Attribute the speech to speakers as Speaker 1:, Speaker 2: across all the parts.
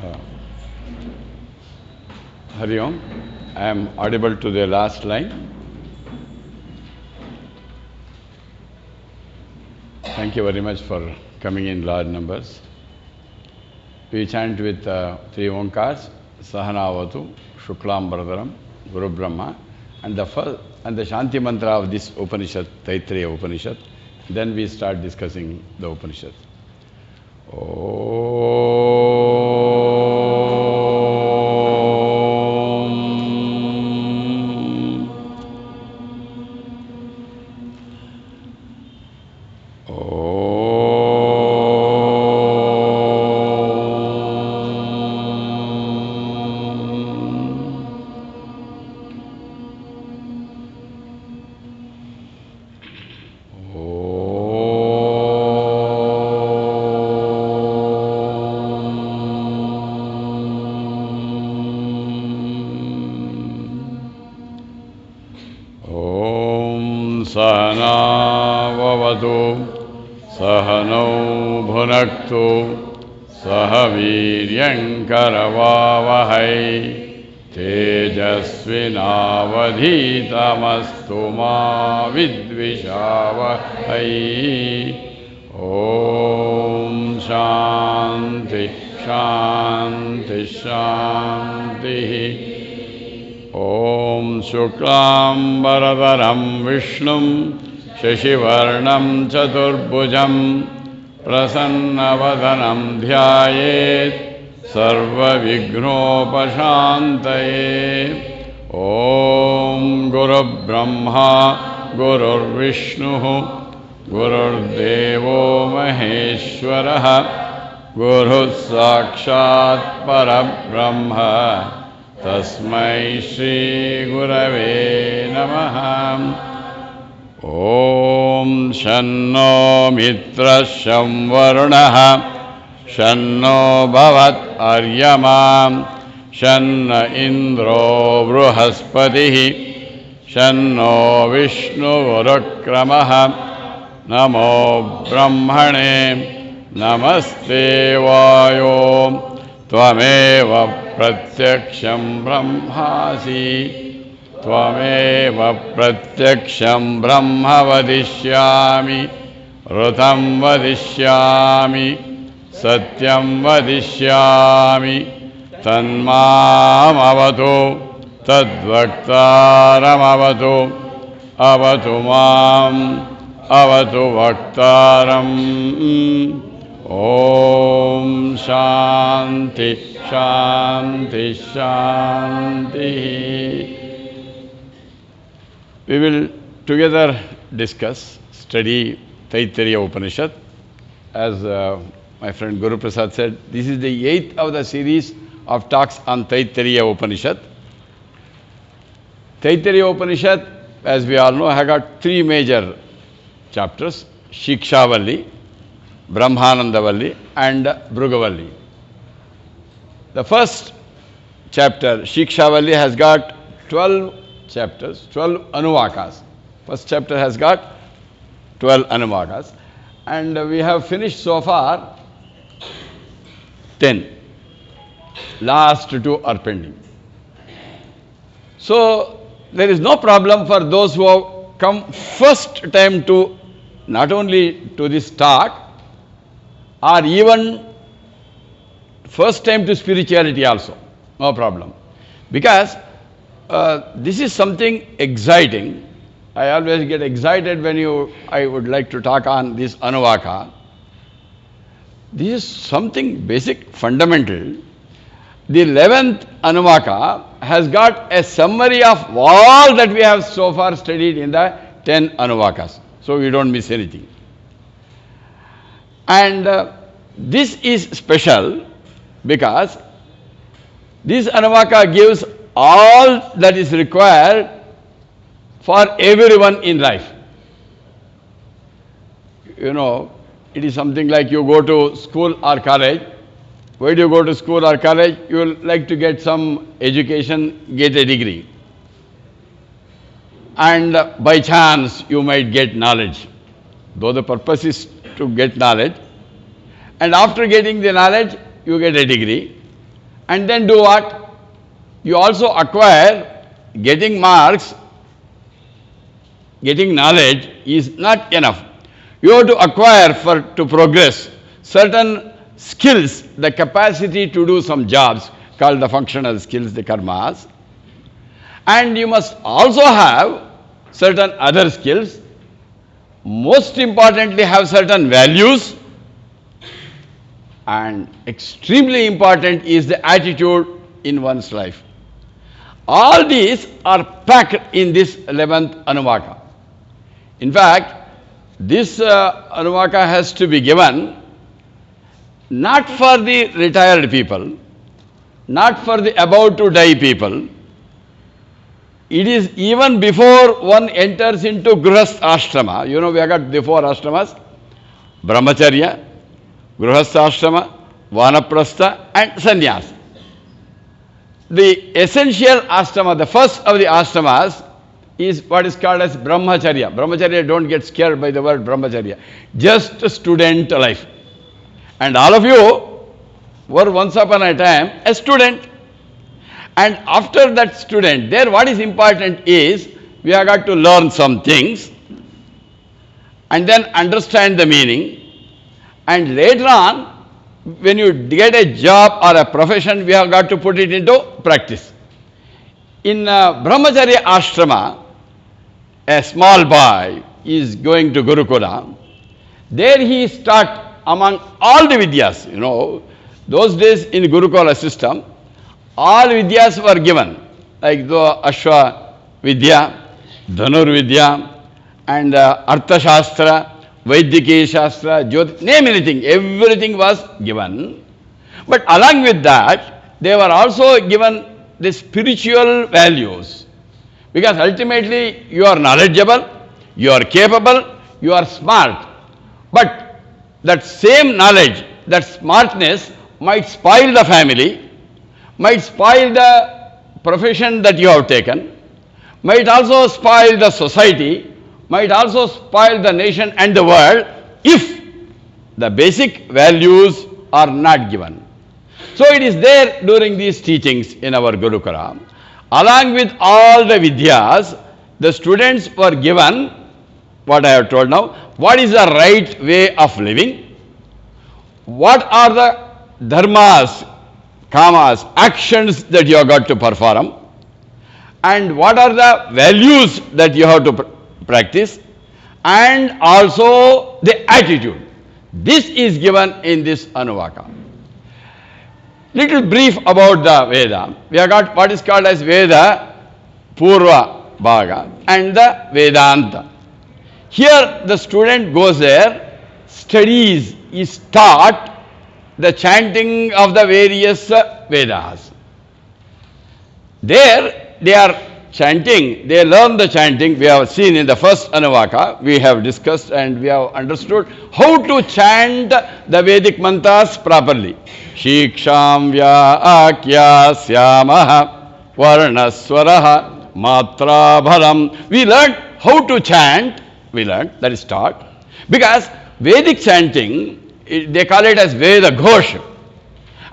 Speaker 1: Uh, Hari Om. I am audible to the last line. Thank you very much for coming in large numbers. We chant with three Omkars, Sahanavatu, Shuklam Bharadaram, Guru Brahma, and the Shanti mantra of this Upanishad, Taittiriya Upanishad. Then we start discussing the Upanishad. Karvavahai Tejasvinavadhitamastu ma vidvishavahai. Om Shanti Shanti Shanti. Om Shuklam Bharadaram Vishnum Shashivarnam Chaturbhujam Prasannavadanam Dhyayet Sarva Vignopashantaye. Om Guru Brahma Guru Vishnu Guru Devo Maheshwaraha Guru Sakshat Parabrahma Tasmai Shri Gurave Namaha. Om Shanno Mitra Shamvarnaha Shanno Bhavat Aryamam Shanna Indro Bruhaspatihi Shanno Vishnu Varukramaha Namo Brahmane Namaste Vayo Tvameva Pratyaksham Brahmasi Tvameva Pratyaksham Brahma Vadishyami Rutam Vadishyami Satyam vadishyami tanmam avatu tadvaktaram avatu mam avatu vaktaram. Om Shanti Shanti Shanti. We will together discuss, study Taittiriya Upanishad. As my friend Guru Prasad said, this is the 8th of the series of talks on Taittiriya Upanishad. Taittiriya Upanishad, as we all know, has got 3 major chapters: Shiksha Valli, Brahmananda Valli, and Bhrugavalli. The first chapter, Shiksha Valli, has got 12 chapters, 12 anuvakas. First chapter has got 12 anuvakas. And we have finished so far 10. Last 2 are pending. So there is no problem for those who have come first time to, not only to this talk, or even first time to spirituality also. No problem. Because this is something exciting. I always get excited when I would like to talk on this Anuvaka. This is something basic, fundamental. The 11th Anuvaka has got a summary of all that we have so far studied in the 10 Anuvakas. So we don't miss anything. And this is special because this Anuvaka gives all that is required for everyone in life. You know, it is something like you go to school or college. Why do you go to school or college? You will like to get some education, get a degree. And by chance you might get knowledge. Though the purpose is to get knowledge. And after getting the knowledge, you get a degree. and then do what? You also acquire, getting marks, getting knowledge is not enough. You have to acquire to progress certain skills, the capacity to do some jobs called the functional skills, the karmas. And you must also have certain other skills. Most importantly, have certain values. And extremely important is the attitude in one's life. All these are packed in this 11th Anuvaka. In fact, this Anuvaka has to be given not for the retired people, not for the about to die people. It is even before one enters into Grihastha Ashrama. You know, we have got the 4 ashramas: Brahmacharya, Grihastha Ashrama, Vanaprastha and Sannyasa. The essential ashrama, the first of the ashramas, is what is called as Brahmacharya. Brahmacharya, don't get scared by the word Brahmacharya. Just student life. And all of you were once upon a time a student. And after that student, there what is important is, we have got to learn some things and then understand the meaning. And later on, when you get a job or a profession, we have got to put it into practice. In Brahmacharya Ashrama, a small boy is going to Gurukula. There he starts among all the Vidyas. You know, those days in Gurukula system, all Vidyas were given, like the Ashwa Vidya, Dhanur Vidya, and Arthashastra, Vaidiki Shastra, Jyoti, name anything, everything was given. But along with that, they were also given the spiritual values. Because ultimately, you are knowledgeable, you are capable, you are smart. But that same knowledge, that smartness might spoil the family, might spoil the profession that you have taken, might also spoil the society, might also spoil the nation and the world if the basic values are not given. So it is there during these teachings in our Gurukula. Along with all the Vidyas, the students were given what I have told now. What is the right way of living? What are the dharmas, kamas, actions that you have got to perform? And what are the values that you have to practice? And also the attitude. This is given in this Anuvaka. Little brief about the Veda. We have got what is called as Veda Purva Bhaga and the Vedanta. Here the student goes there, studies, is taught the chanting of the various Vedas. There they are chanting, they learn the chanting. We have seen in the first Anuvaka, we have discussed and we have understood how to chant the Vedic mantras properly. Shiksham Vyakya Syamaha Varnaswaraha Matra Bharam. We learned how to chant, that is taught. Because Vedic chanting, they call it as Veda Ghosh.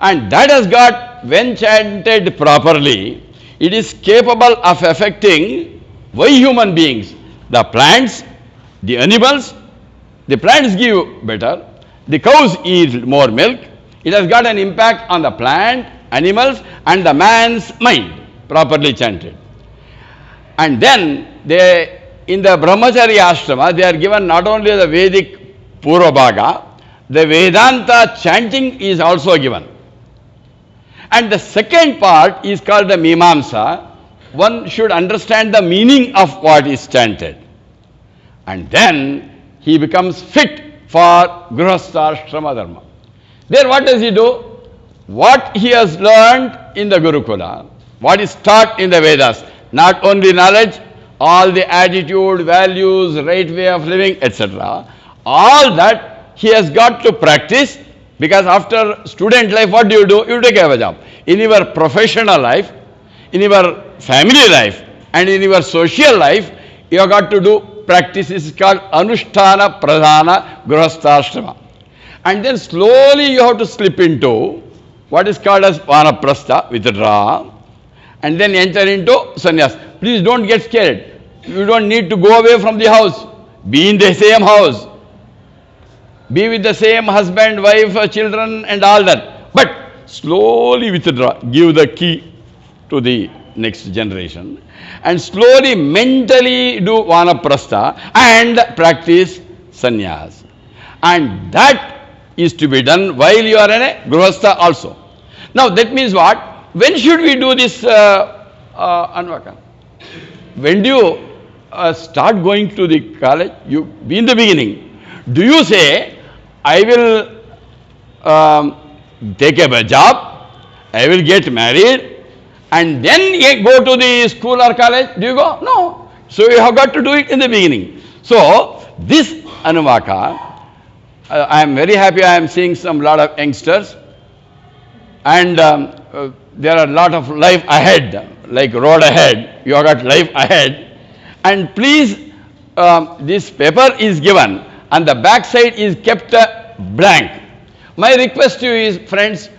Speaker 1: And that has got, when chanted properly, it is capable of affecting why human beings, the plants, the animals. The plants give better, the cows eat more milk. It has got an impact on the plant, animals and the man's mind, properly chanted. And then they, in the Brahmacharya Ashrama, they are given not only the Vedic Purvabhaga, the Vedanta chanting is also given. And the second part is called the Mimamsa. One should understand the meaning of what is chanted. And then he becomes fit for Grihastha Ashrama Dharma. There what does he do? What he has learned in the Gurukula, what is taught in the Vedas, not only knowledge, all the attitude, values, right way of living, etc. All that he has got to practice. Because after student life, what do? You take a job. In your professional life, in your family life, and in your social life, you have got to do practice. This is called Anushtana Pradhana Grihastha Ashrama. And then slowly you have to slip into what is called as vanaprastha, withdraw, and then enter into sannyas. Please don't get scared. You don't need to go away from the house. Be in the same house. Be with the same husband, wife, children and all that. But slowly withdraw. Give the key to the next generation. And slowly mentally do vanaprastha and practice sannyas. And that is to be done while you are in a grihastha also. Now that means what? When should we do this Anuvaka? When do you start going to the college? You be in the beginning. Do you say, I will take a job, I will get married, and then go to the school or college? Do you go? No. So you have got to do it in the beginning. So this Anuvaka, I am very happy I am seeing some lot of youngsters, and there are a lot of life ahead, like road ahead. You have got life ahead. And please, this paper is given and the back side is kept blank. My request to you is, friends,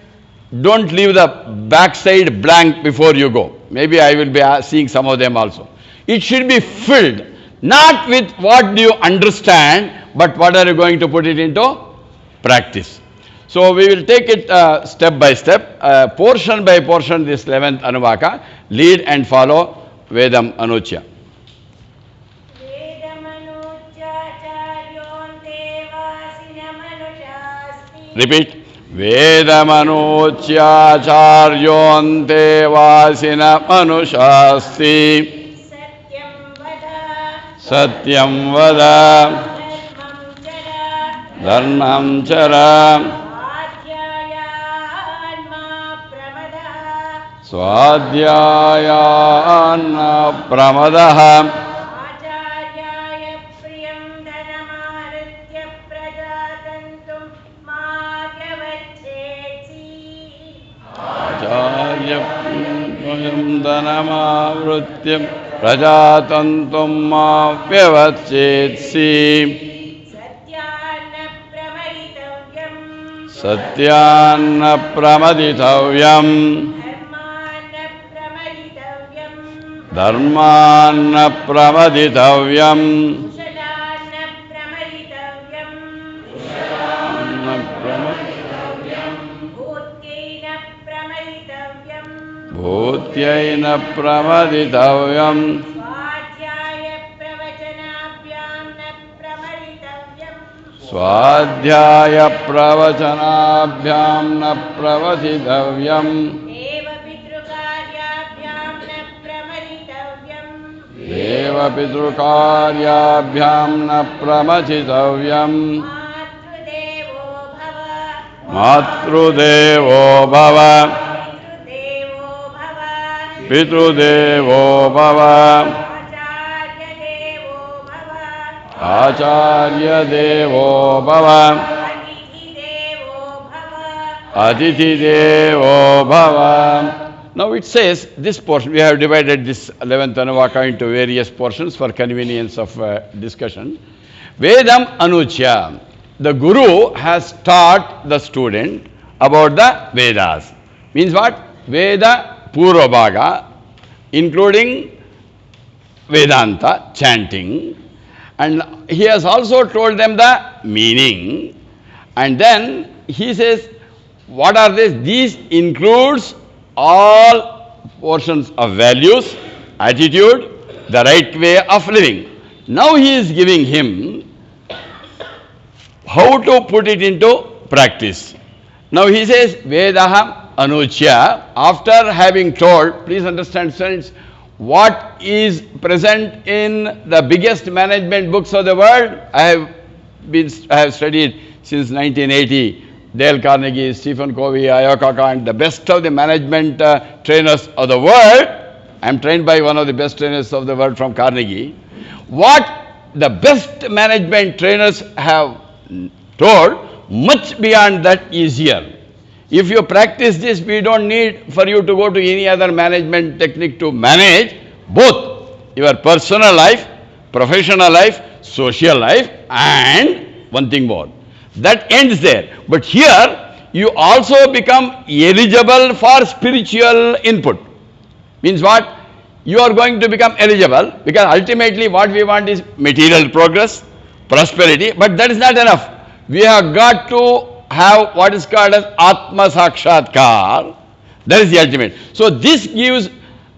Speaker 1: don't leave the back side blank before you go. Maybe I will be seeing some of them also. It should be filled, not with what do you understand, but what are you going to put it into practice. So we will take it step by step, portion by portion, this 11th Anuvaka. Lead and follow Vedam Anuchya. Repeat. Vedamanuchya charyonte vasina manushasti. Satyam vada. Dharmam chara. Swadhyayana pramadaha. Dhanamavrutyam prajatantum ma vyavachetsi. Satyana pramaditavyam. Dharmana pramaditavyam. Bhutyaina pramaditavyam. Swadhyaya pravachanabhyam na pravaditavyam. Deva pitrukaryabhyam na pramachitavyam. Matrudevo bhava. Pitrudevo bhava. Acharya devo bhava. Aditi devo bhava. Now it says, this portion, we have divided this 11th Anuvaka into various portions for convenience of discussion. Vedam Anuchya. The Guru has taught the student about the Vedas. Means what? Veda Purva Bhaga, including Vedanta, chanting. And he has also told them the meaning. And then he says, what are these? These includes all portions of values, attitude, the right way of living. Now he is giving him how to put it into practice. Now he says, Vedaha Anuchya, after having told, please understand, friends, what is present in the biggest management books of the world. I have studied since 1980, Dale Carnegie, Stephen Covey, Ayokaka, and the best of the management trainers of the world. I am trained by one of the best trainers of the world from Carnegie. What the best management trainers have told, much beyond that is here. If you practice this, we don't need for you to go to any other management technique to manage both your personal life, professional life, social life, and one thing more. That ends there. But here, you also become eligible for spiritual input. Means what? You are going to become eligible, because ultimately what we want is material progress, prosperity, but that is not enough. We have got to have what is called as Atma Sakshatkar. That is the ultimate. So this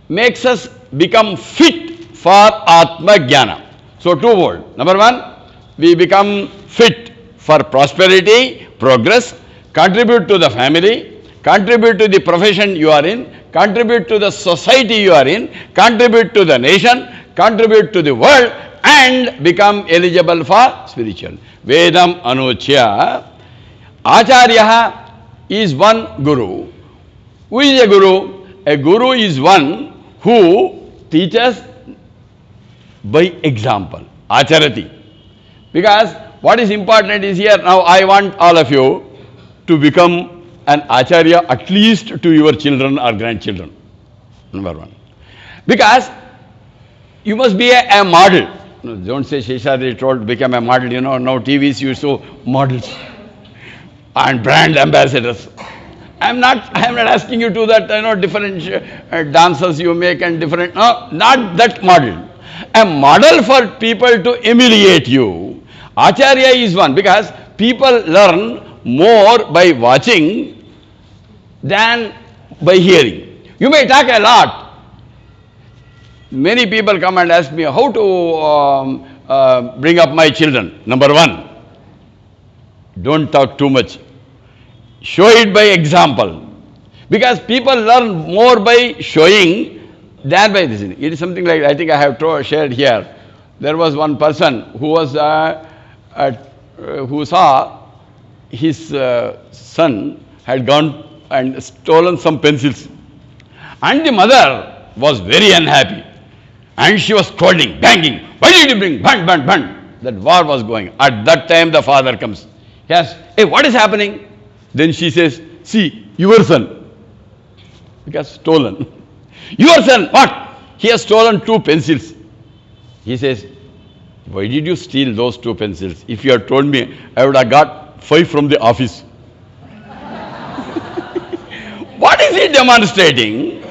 Speaker 1: makes us become fit for Atma Jnana. So twofold. Number one, we become fit for prosperity, progress, contribute to the family, contribute to the profession you are in, contribute to the society you are in, contribute to the nation, contribute to the world, and become eligible for spiritual. Vedam anuchya. Acharya is one guru. Who is a guru? A guru is one who teaches by example. Acharati. Because what is important is here, now I want all of you to become an acharya at least to your children or grandchildren. Number one. Because you must be a model. No, don't say Seshadri told become a model, now TVs use so models and brand ambassadors. I am not asking you to that, different dances you make and different, no, not that model. A model for people to emulate you. Acharya is one, because people learn more by watching than by hearing. You may talk a lot. Many people come and ask me how to bring up my children. Number one, don't talk too much. Show it by example. Because people learn more by showing than by listening. It is something like, I think I have shared here. There was one person who was who saw his son had gone and stolen some pencils. And the mother was very unhappy. And she was scolding, banging. Why did you bring? Bang, bang, bang. That war was going. At that time the father comes. He asks, hey, what is happening? Then she says, see, your son. Because stolen. Your son, what? He has stolen 2 pencils. He says, why did you steal those 2 pencils? If you had told me, I would have got 5 from the office. What is he demonstrating?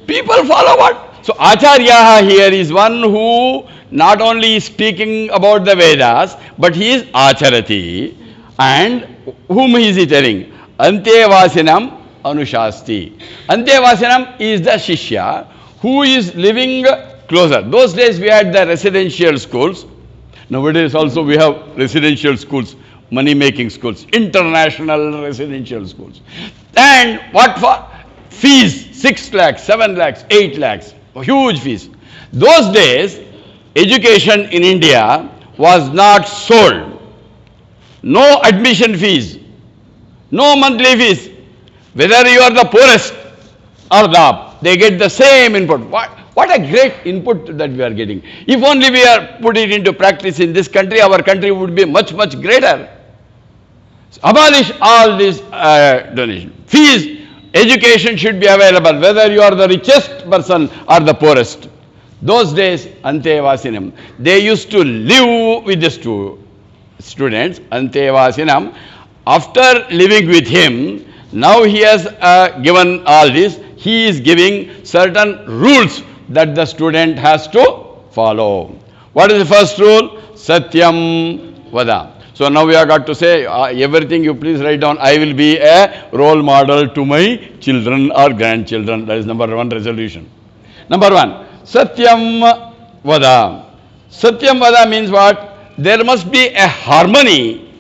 Speaker 1: People follow what? So Acharya here is one who not only is speaking about the Vedas, but he is Acharati. And whom is he telling? Antevasinam Anushasti. Antevasinam is the Shishya who is living closer. Those days we had the residential schools. Nowadays also we have residential schools, money-making schools, international residential schools. And what for? Fees, 6 lakhs, 7 lakhs, 8 lakhs, huge fees. Those days, education in India was not sold. No admission fees, no monthly fees. Whether you are the poorest or they get the same input. What a great input that we are getting. If only we are put it into practice in this country, our country would be much, much greater. So abolish all this donation. Fees, education should be available, whether you are the richest person or the poorest. Those days, Antevasinam, they used to live with the students, Antevasinam. After living with him, now he has given all this, he is giving certain rules that the student has to follow. What is the first rule? Satyam Vada. So now we have got to say, everything you please write down, I will be a role model to my children or grandchildren. That is number 1 resolution. Number 1, Satyam Vada. Satyam Vada means what? There must be a harmony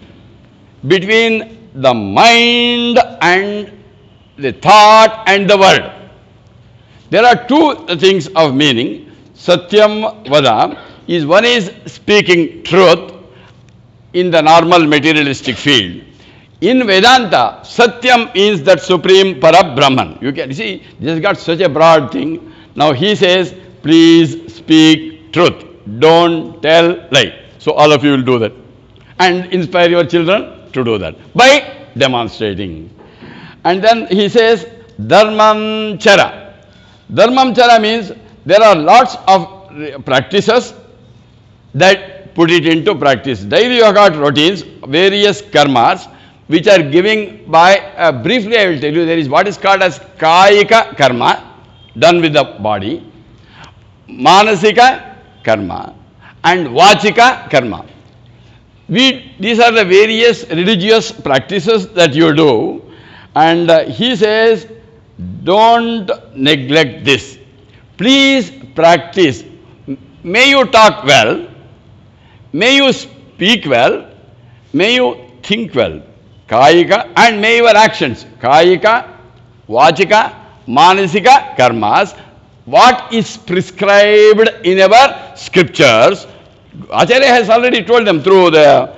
Speaker 1: between the mind and the thought and the word. There are 2 things of meaning. Satyam Vada is, one is speaking truth in the normal materialistic field. In Vedanta, Satyam is that supreme Para-Brahman. You can see, this has got such a broad thing. Now he says, please speak truth. Don't tell lie. So all of you will do that. And inspire your children to do that by demonstrating. And then he says, Dharmam Chara. Dharmam Chara means there are lots of practices that put it into practice. Daily you have got routines, various karmas, which are giving by, briefly I will tell you, there is what is called as kayika karma, done with the body, manasika karma, and vachika karma. These are the various religious practices that you do, and he says, don't neglect this. Please practice. May you talk well, may you speak well, may you think well. Kayika, and may your actions, kayika, vachika, manasika karmas, what is prescribed in our scriptures. Acharya has already told them through the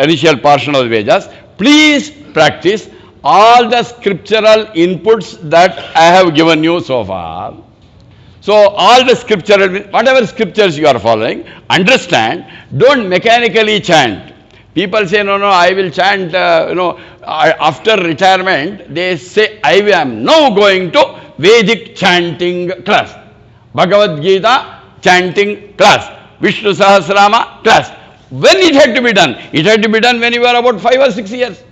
Speaker 1: initial portion of the Vedas, please practice all the scriptural inputs that I have given you so far. So all the scriptural, whatever scriptures you are following, understand, don't mechanically chant. People say, no, I will chant, after retirement, they say, I am now going to Vedic chanting class, Bhagavad Gita chanting class, Vishnu Sahasrama class. When it had to be done? It had to be done when you were about 5 or 6 years.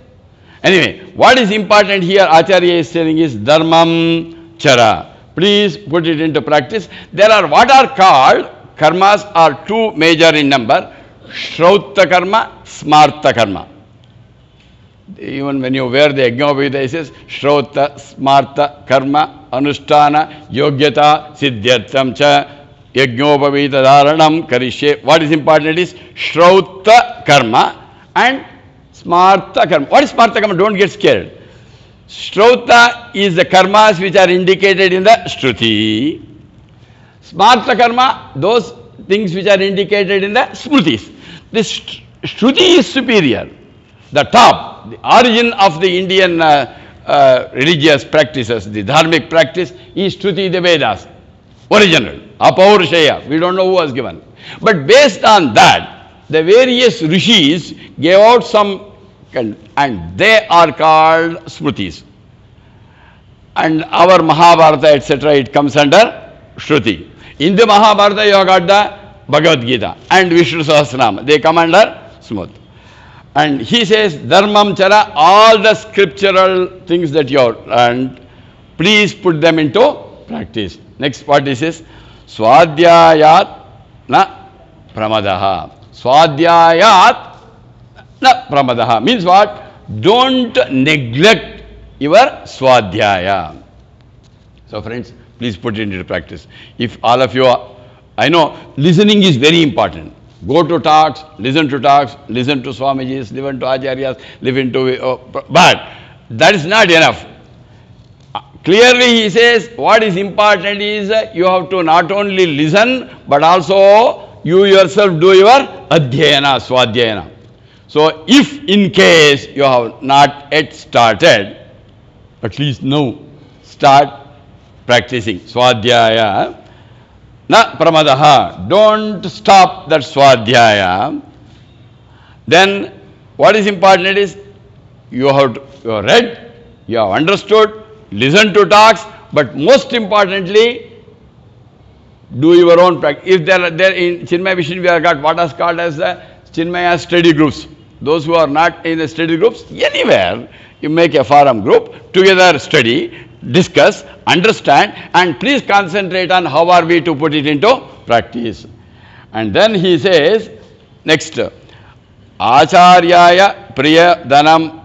Speaker 1: Anyway, what is important here, Acharya is telling is dharmam chara. Please put it into practice. There are what are called, karmas are 2 major in number, Shrauta karma, Smarta karma. Even when you wear the Yajñopavita, it says Shrauta, Smarta, Karma, Anushtana, Yogyata, Siddhyartham cha, Yajñopavita dharanam karishye. What is important is Shrauta karma and Smarta karma. What is Smarta karma? Don't get scared. Shrauta is the karmas which are indicated in the Shruti. Smarta karma, those things which are indicated in the Smrutis. This Shruti is superior. The top, the origin of the Indian religious practices, the dharmic practice is Shruti, the Vedas. Original, Apaurusheya, we don't know who was given. But based on that, the various rishis gave out some, and they are called Smrutis. And our Mahabharata, etc., it comes under Shruti. In the Mahabharata, you have got the Bhagavad Gita and Vishnu Sahasranama. They come under Smruti. And he says, dharmam chara, all the scriptural things that you have learned, please put them into practice. Next, what he says, swadhyayat na pramadaha. Swadhyayat na pramadaha means what? Don't neglect your swadhyaya. So friends, please put it into practice. If all of you are, I know listening is very important. Go to talks, listen to Swamijis, listen to Acharyas, listen to, but that is not enough. Clearly he says what is important is you have to not only listen, but also you yourself do your adhyayana, swadhyayana. So if in case you have not yet started, at least now start practicing swadhyaya. Na pramadaha, don't stop that swadhyaya. Then what is important is you have read, you have understood, listen to talks, but most importantly, do your own practice. If there in Chinmaya Mission we have got what is called as the Chinmaya study groups. Those who are not in the study groups, anywhere you make a forum group, together study, discuss, understand, and please concentrate on how are we to put it into practice. And then he says, next, Acharyaya priya dhanam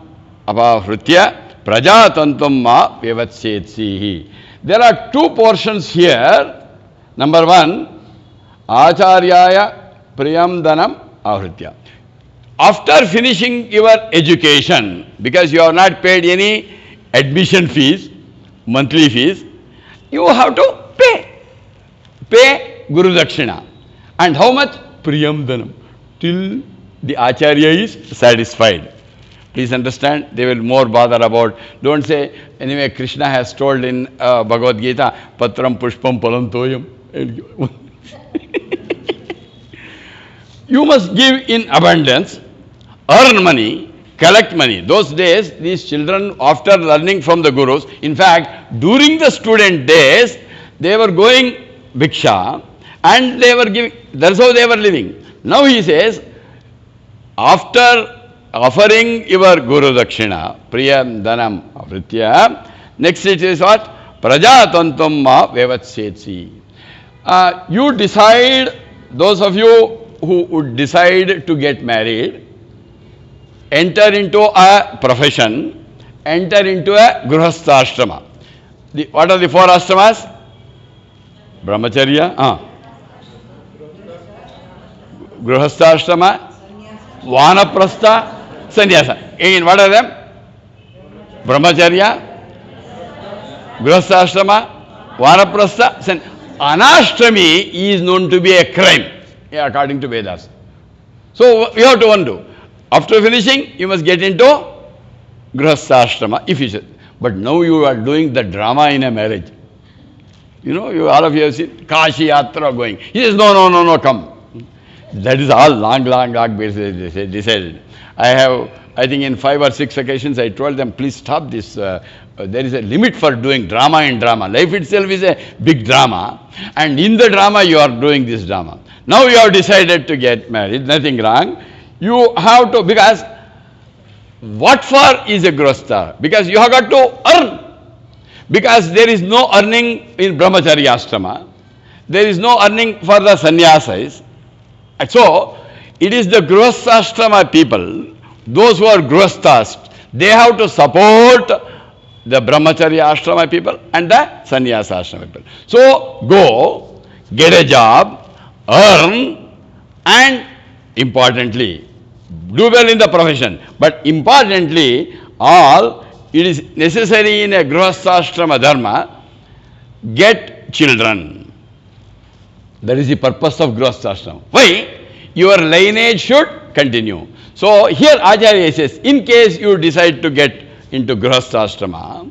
Speaker 1: apahritya prajatantum ma vivatsetsi. There are 2 portions here. Number 1, Acharyaya priyam dhanam ahritya. After finishing your education, because you have not paid any admission fees, monthly fees, you have to pay Guru Dakshina. And how much? Priyam Dhanam. Till the Acharya is satisfied. Please understand, they will more bother about, don't say, anyway, Krishna has told in Bhagavad Gita, Patram Pushpam Palam Toyam. You must give in abundance, earn money, collect money. Those days, these children, after learning from the gurus, in fact, during the student days, they were going bhiksha and they were giving, that's how they were living. Now he says, after offering your Guru Dakshina, Priyam Dhanam Avritya. Next it is what? Prajatantam ma vevatsetsi. You decide, those of you who would decide to get married, enter into a profession, enter into a Grihastha. What are the four ashramas? Brahmacharya, Grihastha, Vanaprastha, Sannyasa. Again, what are them? Brahmacharya, Grihastha, Vanaprastha, Sannyasa. Anashtami is known to be a crime, according to Vedas. So you have to undo. After finishing, you must get into Grihastha if you should. But now you are doing the drama in a marriage. You know, all of you have seen Kashi Yatra going. He says, no, come. That is all long decided. I think in 5 or 6 occasions I told them, please stop this. There is a limit for doing drama in drama. Life itself is a big drama. And in the drama you are doing this drama. Now you have decided to get married, nothing wrong. You have to, because what for is a grihastha? Because you have got to earn. Because there is no earning in Brahmacharya Ashrama. There is no earning for the sannyasas. So, it is the Grihastha people, those who are Grihasthas, they have to support the Brahmacharya Ashrama people and the Sannyasa Ashrama people. So, go, get a job, earn, and importantly, do well in the profession. But importantly, it is necessary in a Grihastha dharma, get children. That is the purpose of Grihastha. Why? Your lineage should continue. So here Acharya says, in case you decide to get into Grihastha,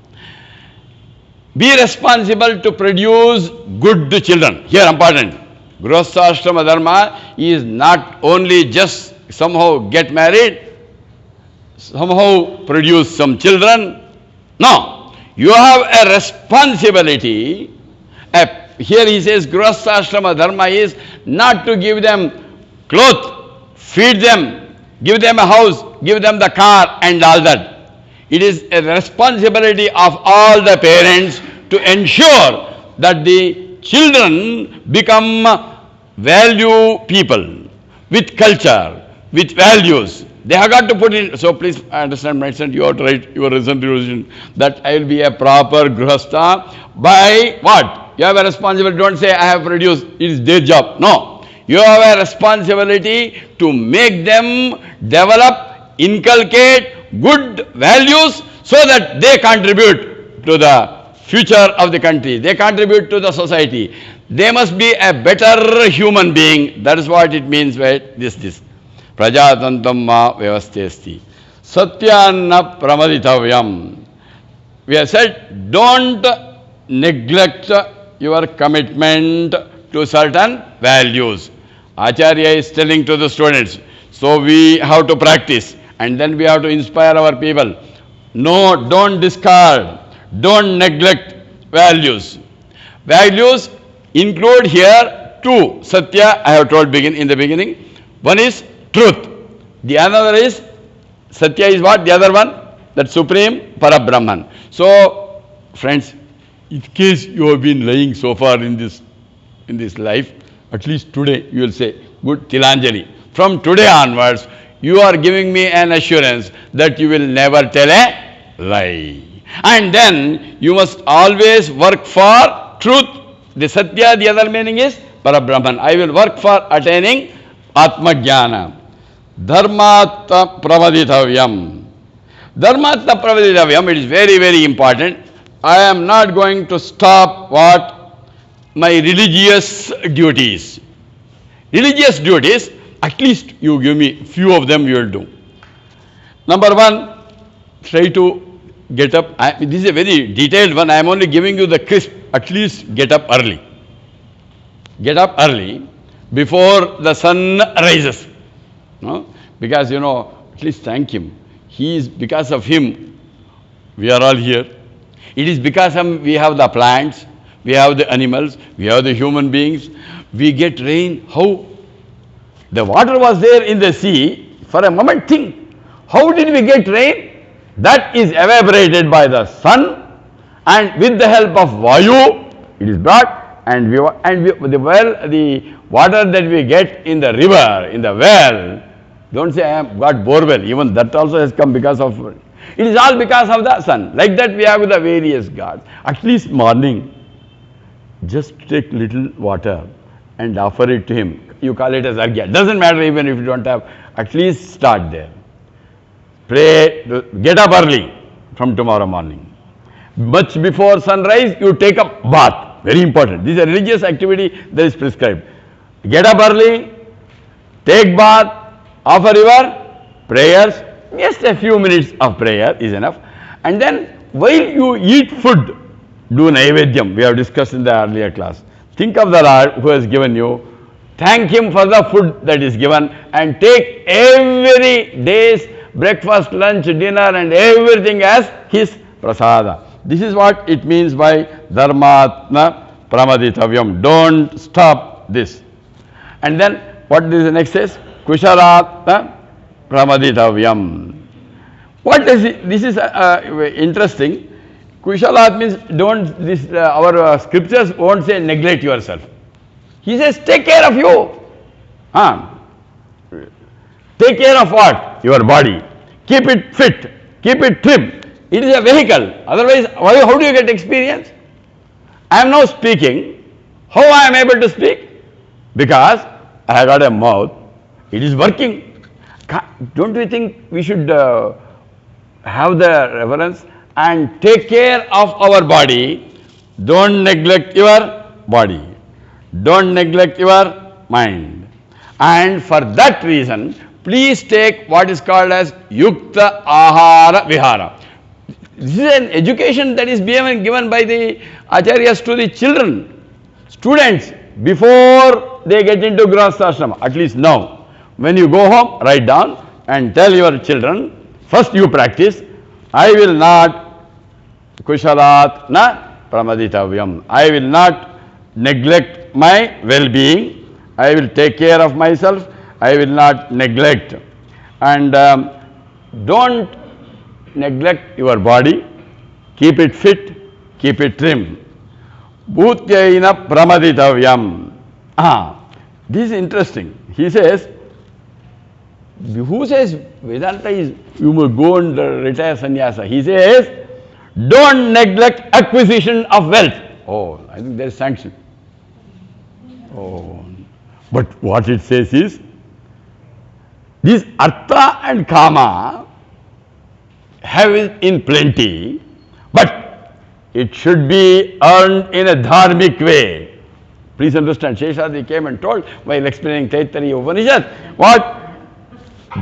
Speaker 1: be responsible to produce good children. Here important. Grihastha dharma is not only just somehow get married, somehow produce some children. No. You have a responsibility. Here he says Grihastha dharma is not to give them clothes, feed them, give them a house, give them the car and all that. It is a responsibility of all the parents to ensure that the children become value people with culture, with values. They have got to put in. So please understand, my son, you have to write your resolution that I will be a proper Grihastha by what? You have a responsibility. Don't say I have produced, it is their job. No. You have a responsibility to make them develop, inculcate good values so that they contribute to the future of the country. They contribute to the society. They must be a better human being. That is what it means by this. Prajatantam ma vyavastesti. Satyanna pramaditavyam. We have said, don't neglect your commitment to certain values. Acharya is telling to the students, so we have to practice and then we have to inspire our people. No, don't discard, don't neglect values. Values include here two. Satya, I have told in the beginning. One is truth. The other is, Satya is what? The other one? That Supreme Parabrahman. So, friends, in case you have been lying so far in this life, at least today you will say, good Tilanjali. From today onwards, you are giving me an assurance that you will never tell a lie. And then you must always work for truth. The Satya, the other meaning is Parabrahman. I will work for attaining Atma Jnana. Dharmatta pravaditavyam. Dharmatta pravaditavyam, it is very, very important. I am not going to stop my religious duties. Religious duties, at least you give me few of them you will do. Number one, try to get up. This is a very detailed one. I am only giving you the crisp. At least get up early. Get up early before the sun rises. No? Because, at least thank him. Because of him, we are all here. It is because we have the plants, we have the animals, we have the human beings. We get rain. How? The water was there in the sea. For a moment, think. How did we get rain? That is evaporated by the sun, and with the help of Vayu, it is brought, and the water that we get in the river, in the well, don't say I have got borewell, even that also has come because of, it is all because of the sun. Like that we have the various gods. At least morning, just take little water and offer it to him. You call it as argya. Doesn't matter even if you don't have, at least start there. Pray, get up early from tomorrow morning. Much before sunrise, you take a bath. Very important. This is a religious activity that is prescribed. Get up early, take bath, offer your prayers. Just a few minutes of prayer is enough. And then while you eat food, do naivedyam. We have discussed in the earlier class. Think of the Lord who has given you. Thank him for the food that is given, and take every day's breakfast, lunch, dinner and everything as his prasada. This is what it means by dharmatna pramaditavyam. Don't stop this. And then what is the next says? Kushalatna pramaditavyam. What is it? This is interesting. Kushalat means don't, this our scriptures won't say neglect yourself. He says take care of you. Take care of what? Your body. Keep it fit. Keep it trim. It is a vehicle. Otherwise, how do you get experience? I am now speaking. How I am able to speak? Because I have got a mouth. It is working. Don't we think we should have the reverence and take care of our body? Don't neglect your body. Don't neglect your mind. And for that reason, please take what is called as yukta ahara vihara. This is an education that is being given by the acharyas to the children, students, before they get into grihastha. At least now, when you go home, write down and tell your children, first you practice, I will not kushalat na pramaditavyam. I will not neglect my well-being. I will take care of myself. I will not neglect. And don't neglect your body. Keep it fit. Keep it trim. Bhutyaina pramaditavyam. This is interesting. He says, who says Vedanta is, you must go and retire sannyasa? He says, don't neglect acquisition of wealth. Oh, I think there is sanction. Oh, but what it says is, this artha and kama have it in plenty, but it should be earned in a dharmic way. Please understand, Seshadri came and told while explaining Taittiriya Upanishad, what?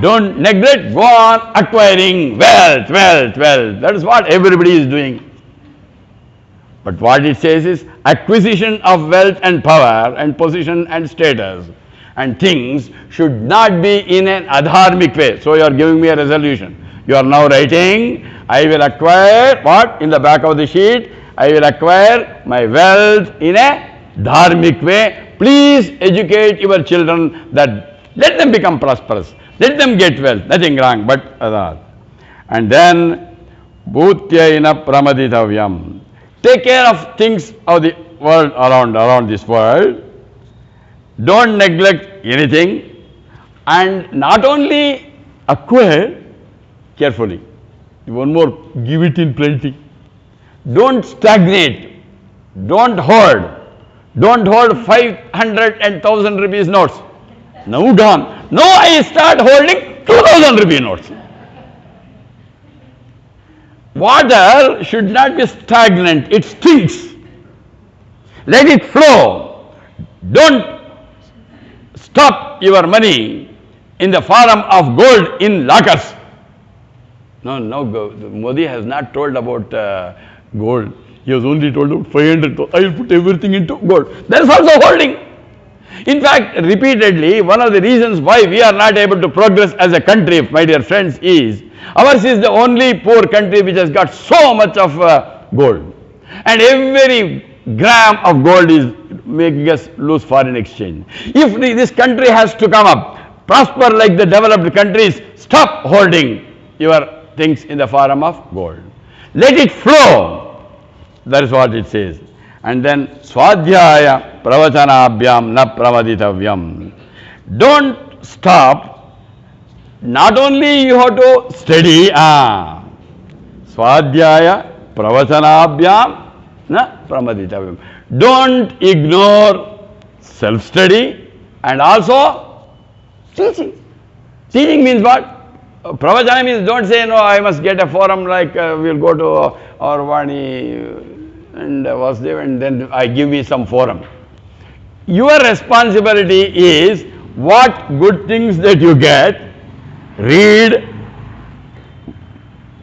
Speaker 1: Don't neglect, go on acquiring wealth. That is what everybody is doing. But what it says is, acquisition of wealth and power and position and status and things should not be in an adharmic way. So you are giving me a resolution. You are now writing, I will acquire what? In the back of the sheet, I will acquire my wealth in a dharmic way. Please educate your children that let them become prosperous. Let them get wealth. Nothing wrong, but adar. And then, bhutyaina pramaditavyam. Take care of things of the world around this world. Don't neglect anything. And not only acquire, carefully. One more, give it in plenty. Don't stagnate. Don't hoard. Don't hold 500 and 1,000 rupees notes. Now gone. Now I start holding 2,000 rupee notes. Water should not be stagnant. It stinks. Let it flow. Don't stop your money in the form of gold in lockers. No, Modi has not told about gold. He has only told about 500. I will put everything into gold. That is also holding. In fact, repeatedly, one of the reasons why we are not able to progress as a country, my dear friends, is ours is the only poor country which has got so much of gold. And every gram of gold is making us lose foreign exchange. If this country has to come up, prosper like the developed countries, stop holding your things in the form of gold. Let it flow. That is what it says. And then swadhyaya pravachanabhyam na pramaditavyam. Don't stop. Not only you have to study, swadhyaya pravachanabhyam na pramaditavyam. Don't ignore self-study and also teaching. Teaching means what? Pravachana means don't say, no, I must get a forum like we'll go to our Vani and Vasudev and then I give me some forum. Your responsibility is what good things that you get, read.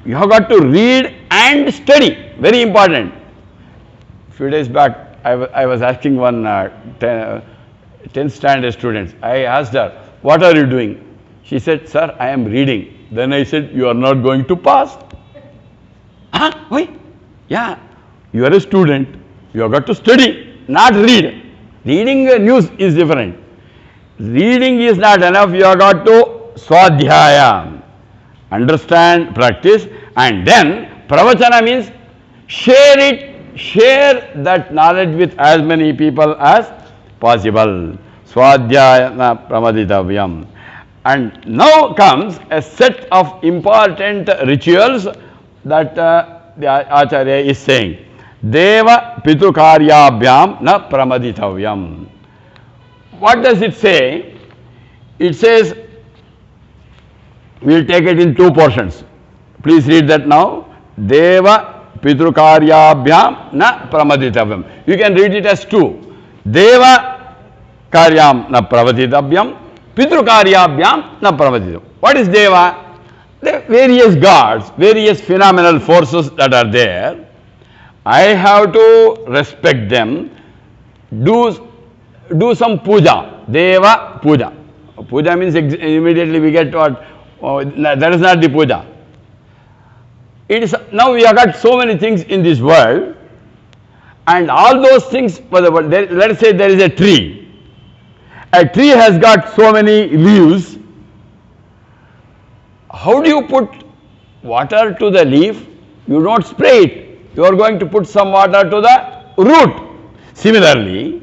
Speaker 1: You have got to read and study. Very important. A few days back, I was asking one 10th standard student. I asked her, what are you doing? She said, sir, I am reading. Then I said, you are not going to pass. Why? Yeah, you are a student. You have got to study, not read. Reading news is different. Reading is not enough. You have got to swadhyaya. Understand, practice, and then pravachana means share it, share that knowledge with as many people as possible. Swadhyaya pramaditavyam. And now comes a set of important rituals that the Acharya is saying. Deva pitukaryabhyam na pramaditavyam. What does it say? It says, we will take it in two portions. Please read that now. Deva pitrukaryabhyam na pramaditavyam. You can read it as two. Deva karyam na pramaditavyam. Pitrukaryabhyam na pramaditavyam. What is Deva? The various gods, various phenomenal forces that are there. I have to respect them. Do some puja. Deva puja. Puja means immediately we get what? That is not the puja. It is, now we have got so many things in this world, and all those things for the world. Let us say there is a tree. A tree has got so many leaves. How do you put water to the leaf? You don't spray it. You are going to put some water to the root. Similarly,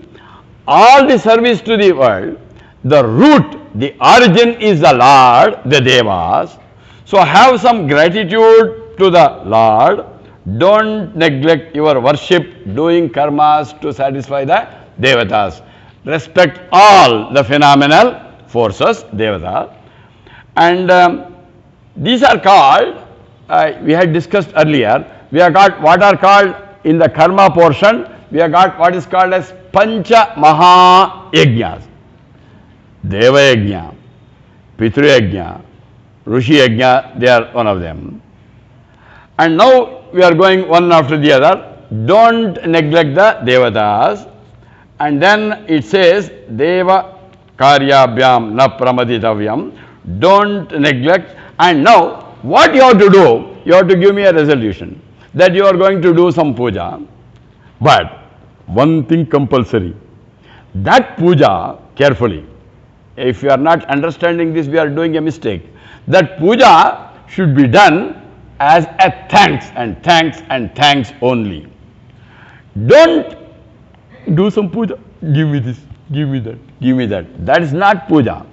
Speaker 1: all the service to the world, the root, the origin is the Lord, the Devas. So have some gratitude to the Lord. Don't neglect your worship, doing karmas to satisfy the Devatas. Respect all the phenomenal forces, Devatas. And these are called, we had discussed earlier, we have got what are called in the karma portion, we have got what is called as Pancha Maha Yajnas. Deva Yajna, Pitru Yajna, Rishi Yajna, they are one of them. And now we are going one after the other. Don't neglect the Devatas. And then it says, Deva Karyabhyam na pramaditavyam. Don't neglect. And now, what you have to do, you have to give me a resolution that you are going to do some puja. But one thing compulsory. That puja, carefully. If you are not understanding this, we are doing a mistake. That puja should be done as a thanks and thanks and thanks only. Don't do some puja. Give me this, give me that, give me that. That is not puja.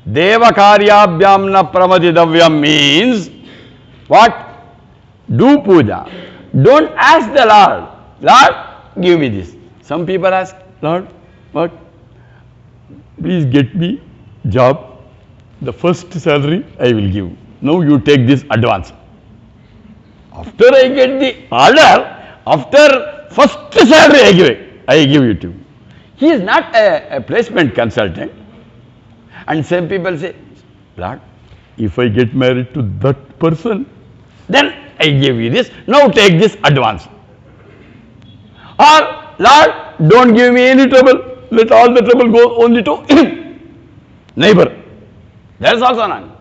Speaker 1: Deva karyabhyam na pramaditavyam means what? Do puja. Don't ask the Lord, Lord, give me this. Some people ask, Lord, what? Please get me job. The first salary I will give. Now you take this advance. After I get the order, after first salary I give it to you. He is not a placement consultant. And some people say, Lord, if I get married to that person, then I give you this. Now take this advance. Or, Lord, don't give me any trouble. Let all the trouble go only to neighbor. That is also none.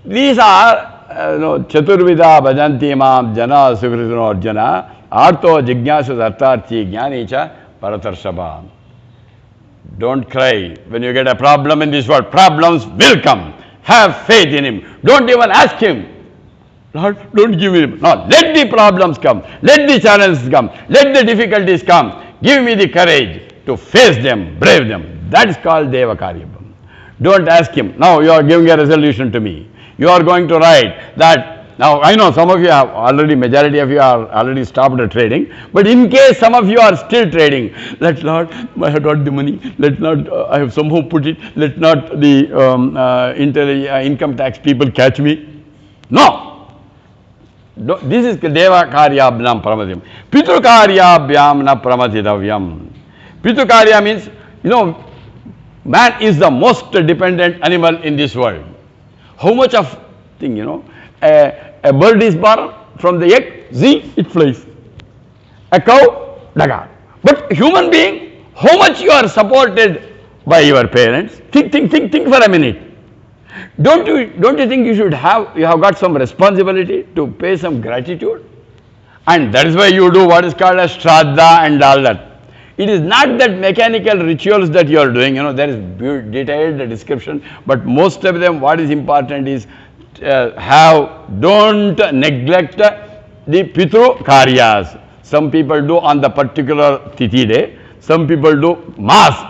Speaker 1: These are Chaturvida bhajanti mam jana sukritino arjana arto jignasu sartarthi jnanicha paratarshaba. Don't cry when you get a problem in this world. Problems will come. Have faith in him. Don't even ask him. Lord, don't give me. No, let the problems come. Let the challenges come. Let the difficulties come. Give me the courage to face them, brave them. That is called Deva Karyam. Don't ask him. Now you are giving a resolution to me. You are going to write that. Now I know some of you have already, majority of you are already stopped trading. But in case some of you are still trading, let Lord, I have got the money. Let not, I have somehow put it. Let not the income tax people catch me. No. This is Deva Karyabhyam Pramathim. Pitru Karyabhyam na Pramathidavyam. Pitru Karya means, man is the most dependent animal in this world. How much of thing, a bird is born from the egg, it flies. A cow, daga. But human being, how much you are supported by your parents? Think for a minute. Don't you think you have got some responsibility to pay some gratitude? And that is why you do what is called as Shraddha and all that. It is not that mechanical rituals that you are doing, there is detailed description, but most of them, what is important is don't neglect the Pitru Karyas. Some people do on the particular Tithi day, some people do Mass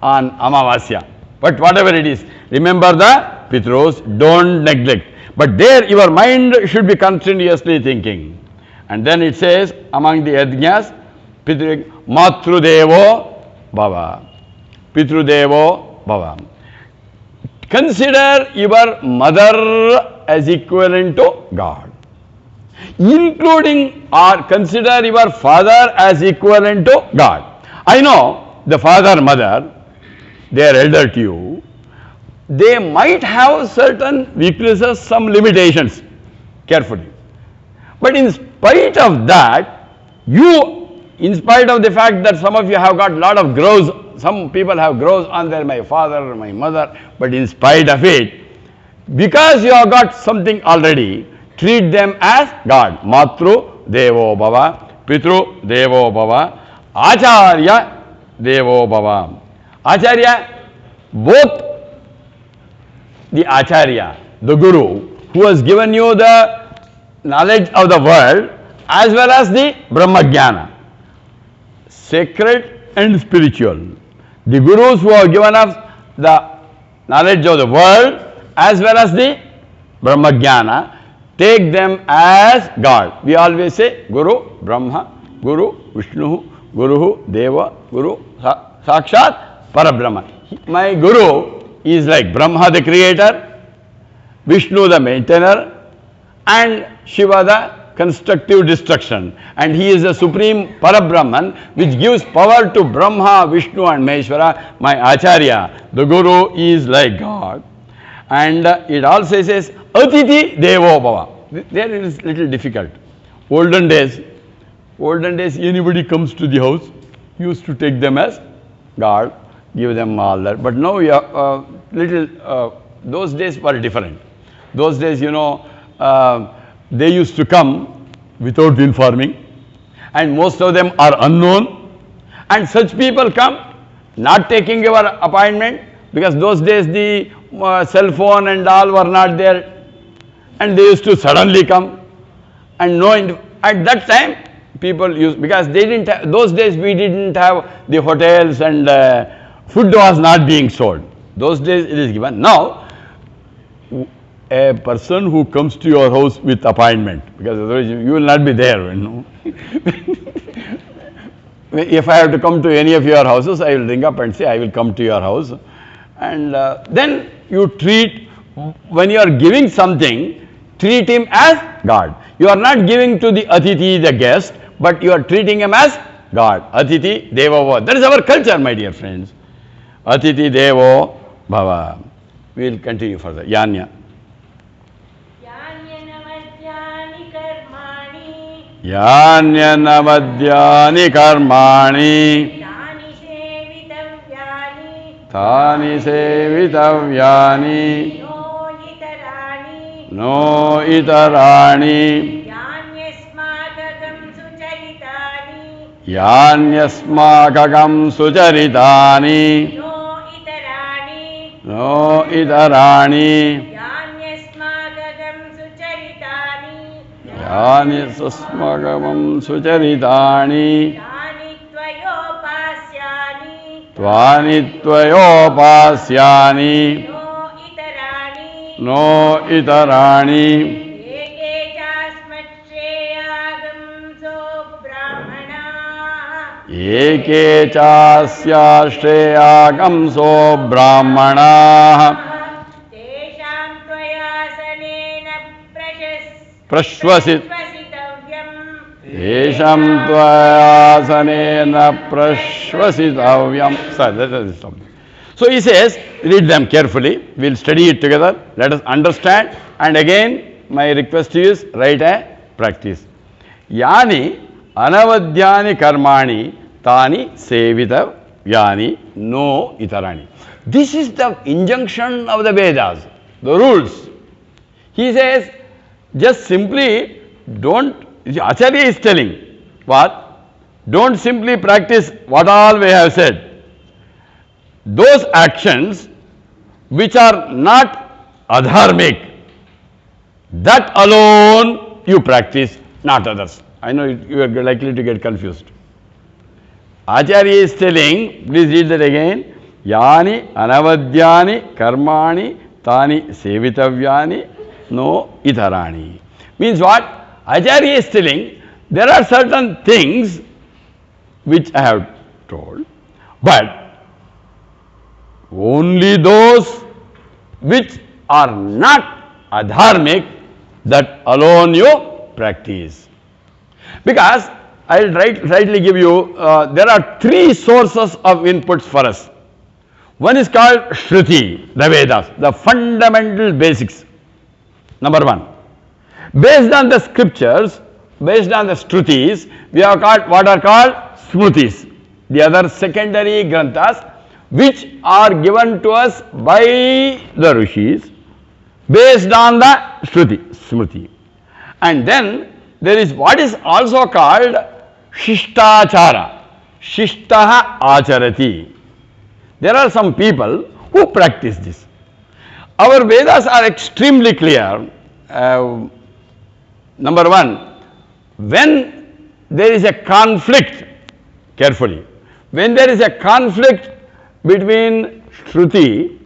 Speaker 1: on Amavasya. But whatever it is, remember the Pitrus, don't neglect. But there your mind should be continuously thinking. And then it says, among the Yajnas, Matrudevo Bhava. Pitrudevo Bhava. Consider your mother as equivalent to God. Including or consider your father as equivalent to God. I know the father, mother, they are elder to you. They might have certain weaknesses, some limitations, carefully. But in spite of that, in spite of the fact that some of you have got a lot of growths, some people have growths on their, my father, my mother, but in spite of it, because you have got something already, treat them as God. Matru Devo Bhava, Pitru Devo Bhava, Acharya Devo Bhava. Acharya, both the Acharya, the Guru, who has given you the knowledge of the world, as well as the Brahmajnana, sacred and spiritual. The Gurus who have given us the knowledge of the world, as well as the Brahmajnana, take them as God. We always say Guru, Brahma, Guru, Vishnu, Guru, Deva, Guru, Sakshat, Parabrahma. My Guru is like Brahma the creator, Vishnu the maintainer, and Shiva the constructive destruction. And he is the supreme Parabrahman which gives power to Brahma, Vishnu and Maheshwara. My Acharya, the Guru, is like God. And it also says Atiti Devo Bhava. There it is little difficult. Olden days, anybody comes to the house, used to take them as God, give them all that. But now those days were different. Those days, they used to come without informing, and most of them are unknown. And such people come not taking your appointment, because those days the cell phone and all were not there, and they used to suddenly come and at that time people used, because they didn't have, those days we didn't have the hotels and food was not being sold. Those days it is given. Now a person who comes to your house with appointment, because otherwise you will not be there, If I have to come to any of your houses, I will ring up and say I will come to your house. And then you treat, when you are giving something, treat him as God. You are not giving to the Atiti, the guest, but you are treating him as God. Atiti Devo Bhava. That is our culture, my dear friends. Atiti Devo Bhava. We will continue further. Yanya. Yanyanavadyani karmani Tani sevitavyani No itarani Yanyasmakagam sucharitani No itarani यानि सस्मगमं सुचरितानि त्वानि त्वयोपास्यानि no इतराणि एके चास्याश्रेयागंसो ब्राह्मणाः येषां त्वयासनेन प्रश्वसितव्यम्. So he says, read them carefully. We'll study it together. Let us understand. And again, my request to you is write a practice. Yani anavadyani karmani tani sevitavyani no itarani. This is the injunction of the Vedas, the rules. He says, just simply don't, Acharya is telling what? Don't simply practice what all we have said. Those actions which are not adharmic, that alone you practice, not others. I know you are likely to get confused. Acharya is telling, please read that again. Yani anavadyani karmani tani sevitavyani no itarani. Means what? Acharya is telling, there are certain things which I have told, but only those which are not adharmic, that alone you practice. Because I will rightly give you, there are three sources of inputs for us. One is called Shruti, the Vedas, the fundamental basics. Number one. Based on the scriptures, based on the Shrutis, we have got what are called Smrutis, the other secondary granthas, which are given to us by the Rishis, based on the Shruti, Smruti. And then there is what is also called Shishtachara, Shishtaha Acharati. There are some people who practice this. Our Vedas are extremely clear. Number one, when there is a conflict, carefully, when there is a conflict between Shruti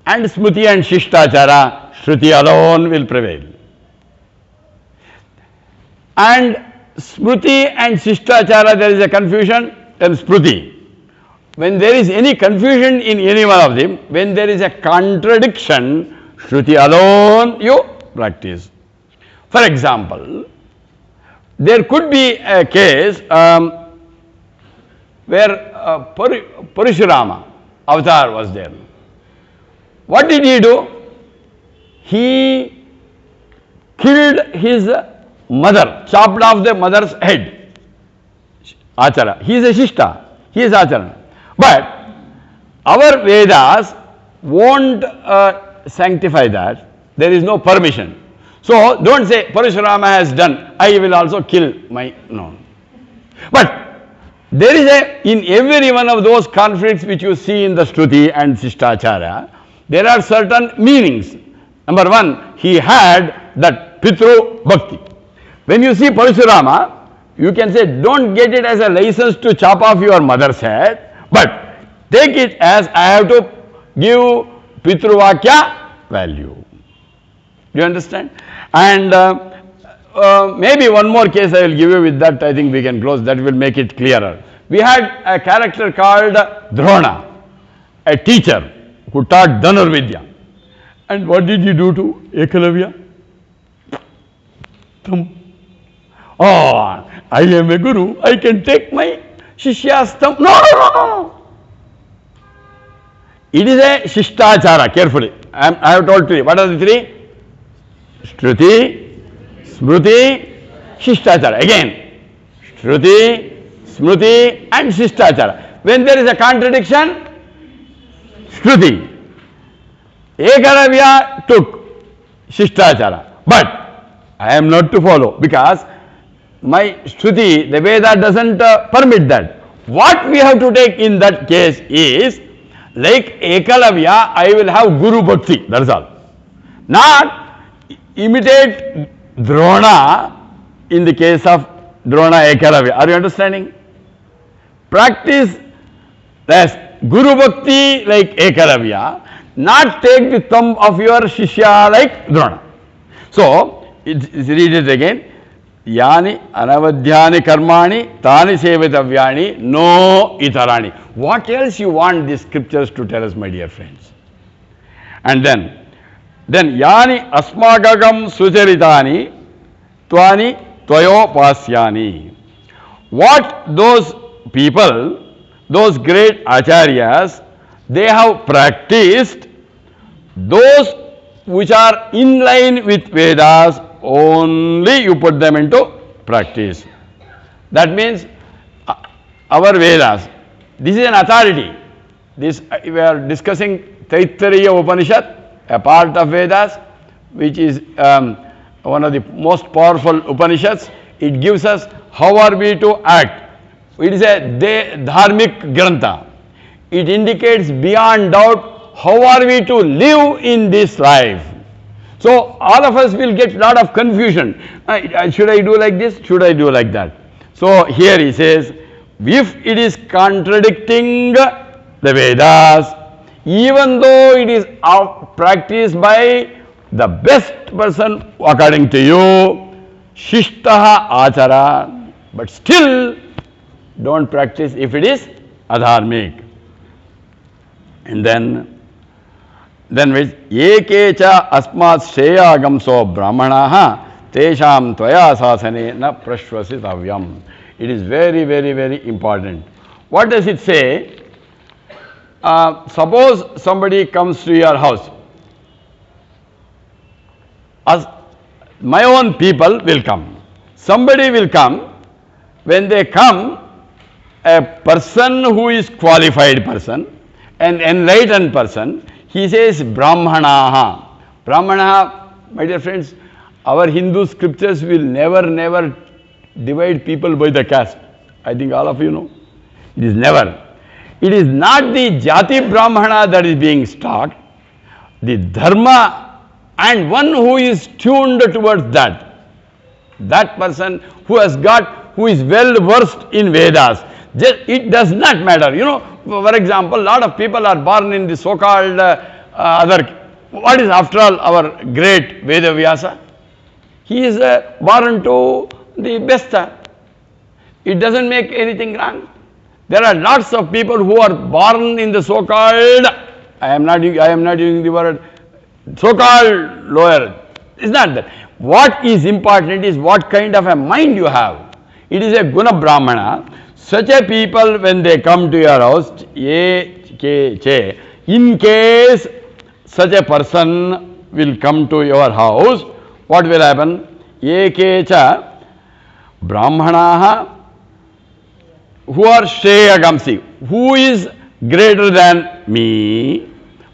Speaker 1: and Smruti and Shishtachara, Shruti alone will prevail. And Smruti and Shishtachara, there is a confusion, then Smruti. When there is any confusion in any one of them, when there is a contradiction, Shruti alone you practice. For example, there could be a case where Parashurama avatar was there. What did he do? He killed his mother, chopped off the mother's head. Achara. He is a Shishta. He is Achara. But our Vedas won't sanctify that. There is no permission. So don't say Parashurama has done, I will also kill my, no. But there is a, in every one of those conflicts which you see in the Shruti and Shishtachara, there are certain meanings. Number one, he had that Pitru Bhakti. When you see Parashurama, you can say, don't get it as a license to chop off your mother's head, but take it as I have to give Pitruvakya value. Do you understand? And maybe one more case I will give you. With that I think we can close. That will make it clearer. We had a character called Drona, a teacher who taught Dhanurvidya. And what did he do to Ekalavya? Oh, I am a guru, I can take my Shishya's thumb. No, no, no, no. It is a Shishtachara, carefully. I have told to you. What are the three? Shruti, Smruti, Shishtachara. Again, Shruti, Smruti and Shishtachara. When there is a contradiction, Shruti. Ekalavya took Shishtachara. But I am not to follow because my Shruti, the Veda doesn't permit that. What we have to take in that case is, like Ekalavya, I will have Guru Bhakti, that is all. Not imitate Drona in the case of Drona Ekalavya. Are you understanding? Practice as Guru Bhakti like Ekalavya, not take the thumb of your Shishya like Drona. So, read it again. Yani anavadhyani karmani tani sevitavyani no itarani. What else you want these scriptures to tell us, my dear friends? And then yani asmagagam sucharitani tvani tvayopasyani. What those people, those great acharyas, they have practiced, those which are in line with Vedas, only you put them into practice. That means our Vedas, this is an authority. This we are discussing Taittiriya Upanishad, a part of Vedas, which is one of the most powerful Upanishads. It gives us how are we to act. It is a dharmic grantha. It indicates beyond doubt how are we to live in this life. So all of us will get lot of confusion. Should I do like this? Should I do like that? So here he says, if it is contradicting the Vedas, even though it is practiced by the best person according to you, shishtaha achara, but still don't practice if it is adharmic. And then which yekecha asmat sheyagamso brahmanaha tesham tvaya sasane na prashvasitavyam. It is very, very, very important. What does it say? Suppose somebody comes to your house. As my own people will come. Somebody will come. When they come, a person who is qualified person, an enlightened person, he says Brahmanaha. Brahmanaha, my dear friends, our Hindu scriptures will never divide people by the caste. I think all of you know. It is never. It is not the Jati Brahmana that is being stalked. The Dharma and one who is tuned towards that. That person who has got, who is well versed in Vedas. It does not matter. You know, for example, a lot of people are born in the so-called what is after all our great Veda Vyasa? He is born to the best. It doesn't make anything wrong. There are lots of people who are born in the so-called, I am not using the word, so-called lower. It's not that. What is important is what kind of a mind you have. It is a Guna Brahmana. Such a people, when they come to your house, in case such a person will come to your house, what will happen? Ekecha Brahmanaha, who are Shreyagamsi, who is greater than me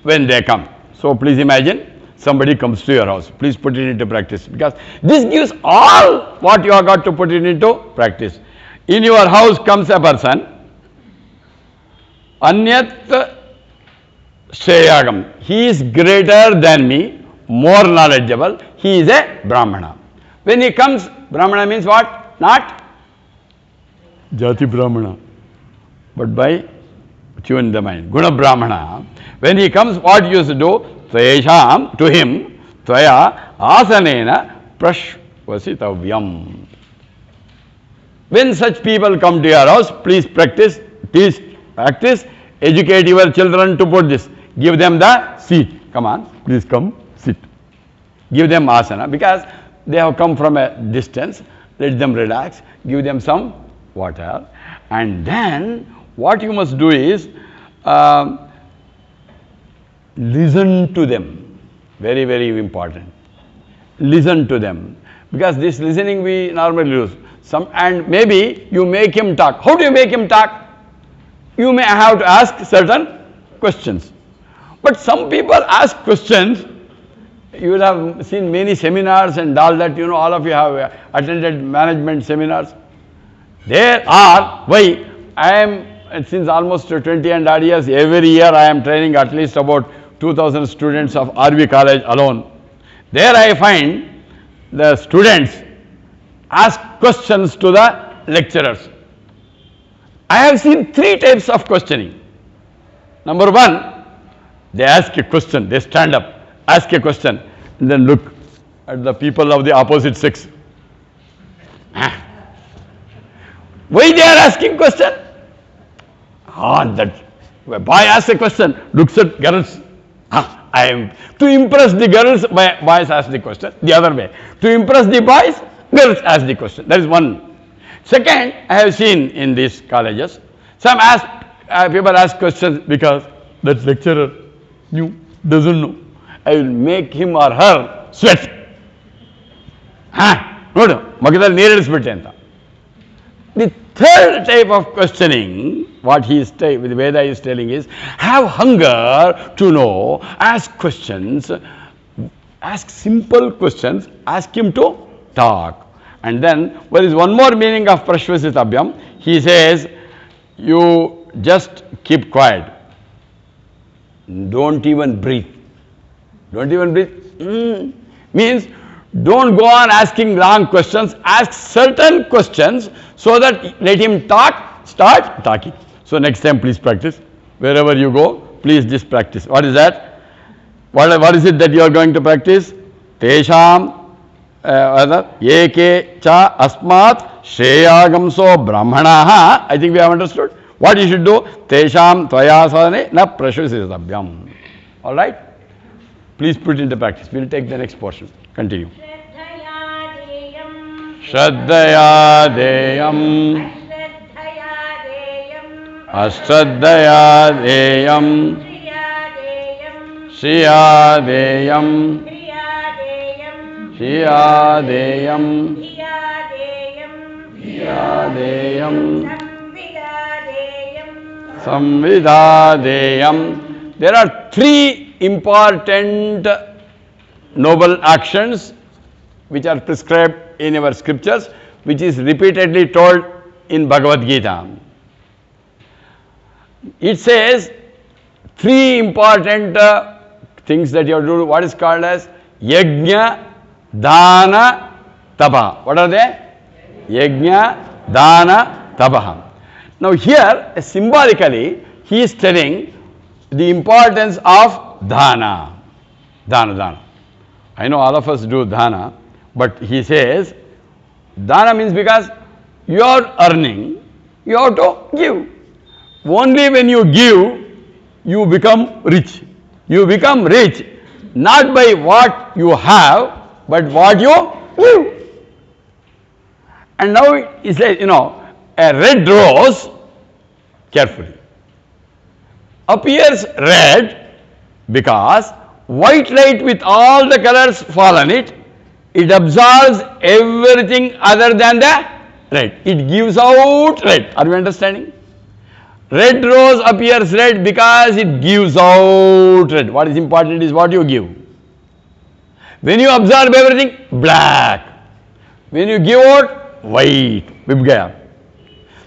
Speaker 1: when they come. So please imagine, somebody comes to your house. Please put it into practice, because this gives all what you have got to put it into practice. In your house comes a person, Anyat Shreyagam. He is greater than me, more knowledgeable. He is a Brahmana. When he comes, Brahmana means what? Not Jati Brahmana, but by tune the mind. Guna Brahmana. When he comes, what you used to do? Tvayesham, to him, Tvaya asanena prashvasitavyam. When such people come to your house, please practice, educate your children to put this. Give them the seat. Come on, please come, sit. Give them asana, because they have come from a distance. Let them relax. Give them some water. And then what you must do is listen to them. Very, very important. Listen to them. Because this listening we normally lose. And maybe you make him talk. How do you make him talk? You may have to ask certain questions. But some people ask questions. You will have seen many seminars and all that, you know, all of you have attended management seminars. There are, why? I am, since almost 20 and odd years, every year I am training at least about 2,000 students of RV College alone. There I find the students ask questions to the lecturers. I have seen three types of questioning. Number one, they ask a question, they stand up, ask a question, and then look at the people of the opposite sex. Why they are asking question? That boy asks a question, looks at girls. I am to impress the girls, boys ask the question. The other way, to impress the boys, girls ask the question. That is one. Second, I have seen in these colleges, people ask questions because that lecturer doesn't know. I will make him or her sweat. Nodu, magadal neer ilisbitte anta. The third type of questioning, what the Veda is telling is, have hunger to know, ask questions, ask simple questions, ask him to talk. And then there is one more meaning of Prashvasitabhyam. He says, you just keep quiet. Don't even breathe. Don't even breathe. Means don't go on asking wrong questions. Ask certain questions so that let him talk, start talking. So next time please practice. Wherever you go, please just practice. What is that? What is it that you are going to practice? Tesham Eke cha asmat shreyagamso brahmanaha. I think we have understood. What you should do? Tesham tvayasane na prashvasitabhyam. All right? Please put it into practice. We will take the next portion. Continue. Shraddhaya deyam. Ashraddhaya deyam. Shriya deyam. Shriya deyam. Shriya deyam. Samvidadeyam. There are three important noble actions which are prescribed in our scriptures, which is repeatedly told in Bhagavad Gita. It says three important things that you have to do, what is called as yajna, dana, tapa. What are they? Yajna, dana, tapa. Now here, symbolically, he is telling the importance of dana. Dana. I know all of us do dana, but he says, dana means because you are earning, you have to give. Only when you give, you become rich. You become rich not by what you have, but what you give. And now he says, a red rose, carefully, appears red because white light with all the colors fall on it, it absorbs everything other than the red. It gives out red. Are you understanding? Red rose appears red because it gives out red. What is important is what you give. When you absorb everything, black. When you give out, white. Vibgaya.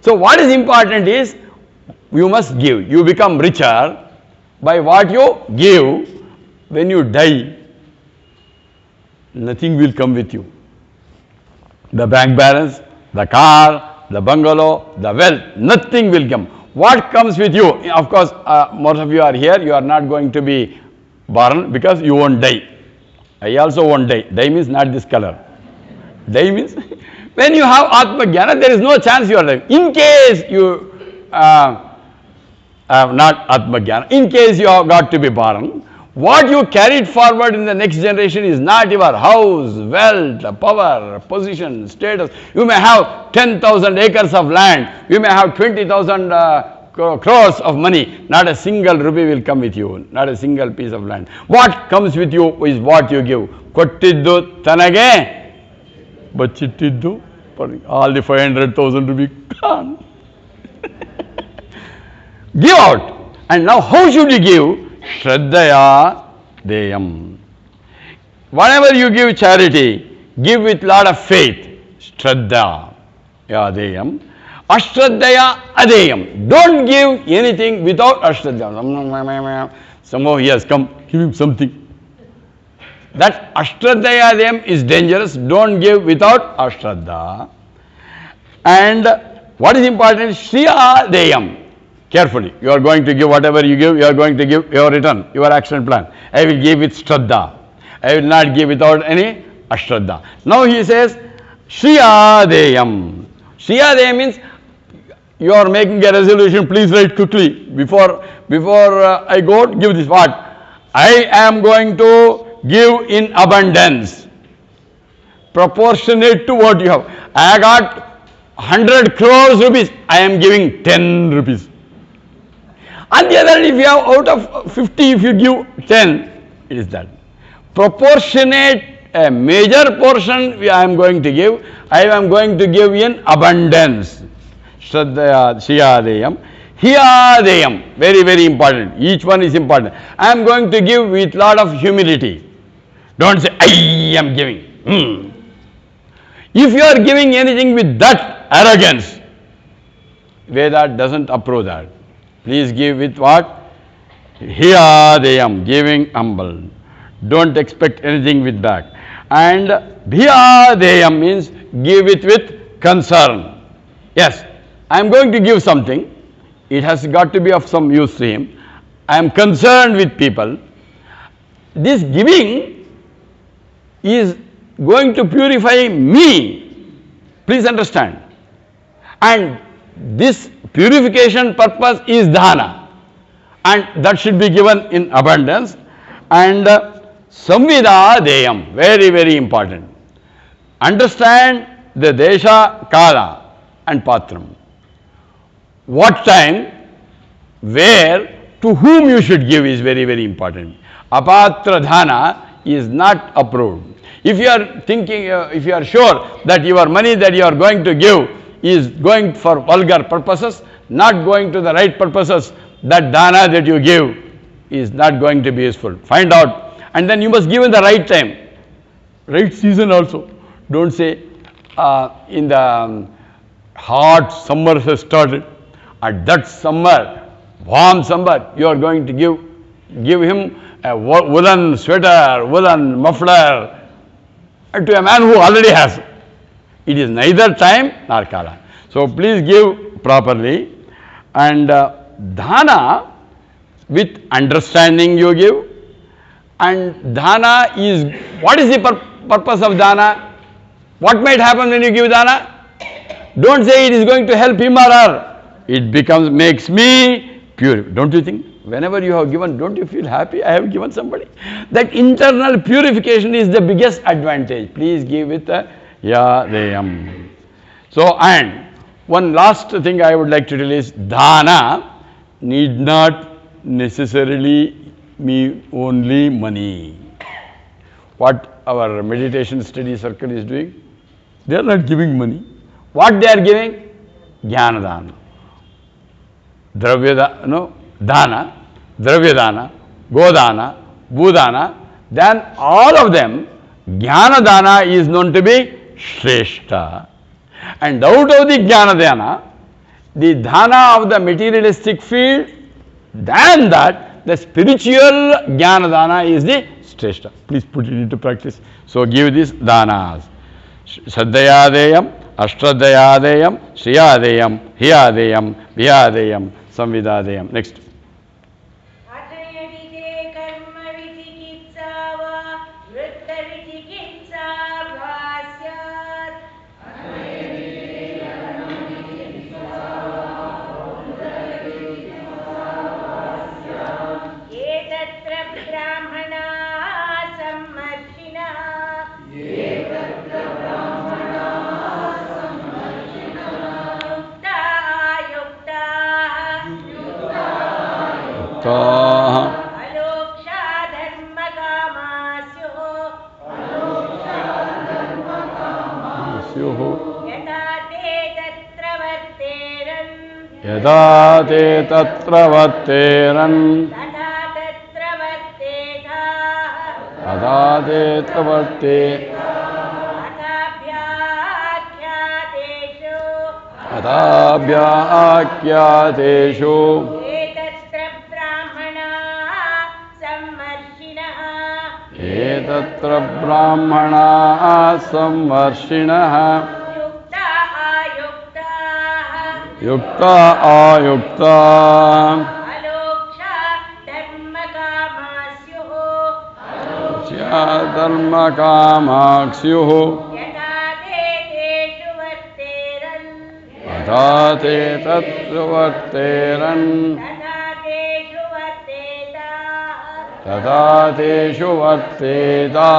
Speaker 1: So what is important is, you must give. You become richer by what you give. When you die, nothing will come with you. The bank balance, the car, the bungalow, the wealth, nothing will come. What comes with you? Of course, most of you are here, you are not going to be born because you won't die. I also won't die. Die means not this color. Die means when you have Atma Jnana, there is no chance you are dying. In case you not Atma Jnana, in case you have got to be born, what you carried forward in the next generation is not your house, wealth, power, position, status. You may have 10,000 acres of land. You may have 20,000 crores of money. Not a single rupee will come with you. Not a single piece of land. What comes with you is what you give. Kottiddu tanage, bachitiddu, all the 500,000 rupees gone. Give out. And now how should you give? Shraddhaya deyam. Whenever you give charity, give with lot of faith. Shraddha deyam. Ashraddhaya adeyam. Don't give anything without ashraddha. Somehow he has come, give him something. That Ashraddhayadayam is dangerous. Don't give without Ashraddha. And what is important? Shriyadayam. Carefully. You are going to give whatever you give, you are going to give your return, your action plan. I will give with Shraddha. I will not give without any Ashraddha. Now he says, Shriyadayam. Shriyadayam means you are making a resolution, please write quickly. Before I go, give this. What? I am going to give in abundance. Proportionate to what you have. I got 100 crores rupees. I am giving 10 rupees. On the other hand, if you have out of 50, if you give 10, it is that. Proportionate, a major portion I am going to give. I am going to give in abundance. Shraddha, Shriyadayam. Hiyadayam, very, very important. Each one is important. I am going to give with lot of humility. Don't say, I am giving. If you are giving anything with that arrogance, Veda doesn't approve that. Please give with what? Hiyadayam, giving humble. Don't expect anything with back. And Bhiyadayam means give it with concern. Yes, I am going to give something. It has got to be of some use to him. I am concerned with people. This giving is going to purify me. Please understand. And this purification purpose is dana. And that should be given in abundance. And samvidadeyam, very, very important. Understand the desha, kala and patram. What time, where, to whom you should give is very, very important. Apatra dhana is not approved. If you are thinking, if you are sure that your money that you are going to give is going for vulgar purposes, not going to the right purposes, that dana that you give is not going to be useful. Find out. And then you must give in the right time, right season also. Don't say in the hot summer has started. At that summer, warm summer, you are going to give him a woolen sweater, woolen muffler to a man who already has. It is neither time nor kala. So please give properly. And dhana, with understanding you give. And dhana is, what is the purpose of dhana? What might happen when you give dhana? Don't say it is going to help him or her. It makes me pure. Don't you think? Whenever you have given, don't you feel happy? I have given somebody. That internal purification is the biggest advantage. Please give with a yadayam. So, and one last thing I would like to tell is, dhana need not necessarily mean only money. What our meditation study circle is doing, they are not giving money. What they are giving? Jnanadana. Dana, Dravyadana, Godana, Bhudana, then all of them, Jnanadana is known to be Shrestha. And out of the Jnanadana, the dhana of the materialistic field, than that, the spiritual Jnanadana is the Shrestha. Please put it into practice. So give this dhanas. Shraddhayadayam, Ashraddhayadayam, Shriyadayam, Hiyadayam, Bhiyadayam, Samvidadayam. Next. Yada te tatra vatteran, Yada te travate, Adabhya akyateshu, etatra brahmana samvarshinaha yukta ayukta dharma kamasyuhu yadate tatvarteran tadadeshu varteta.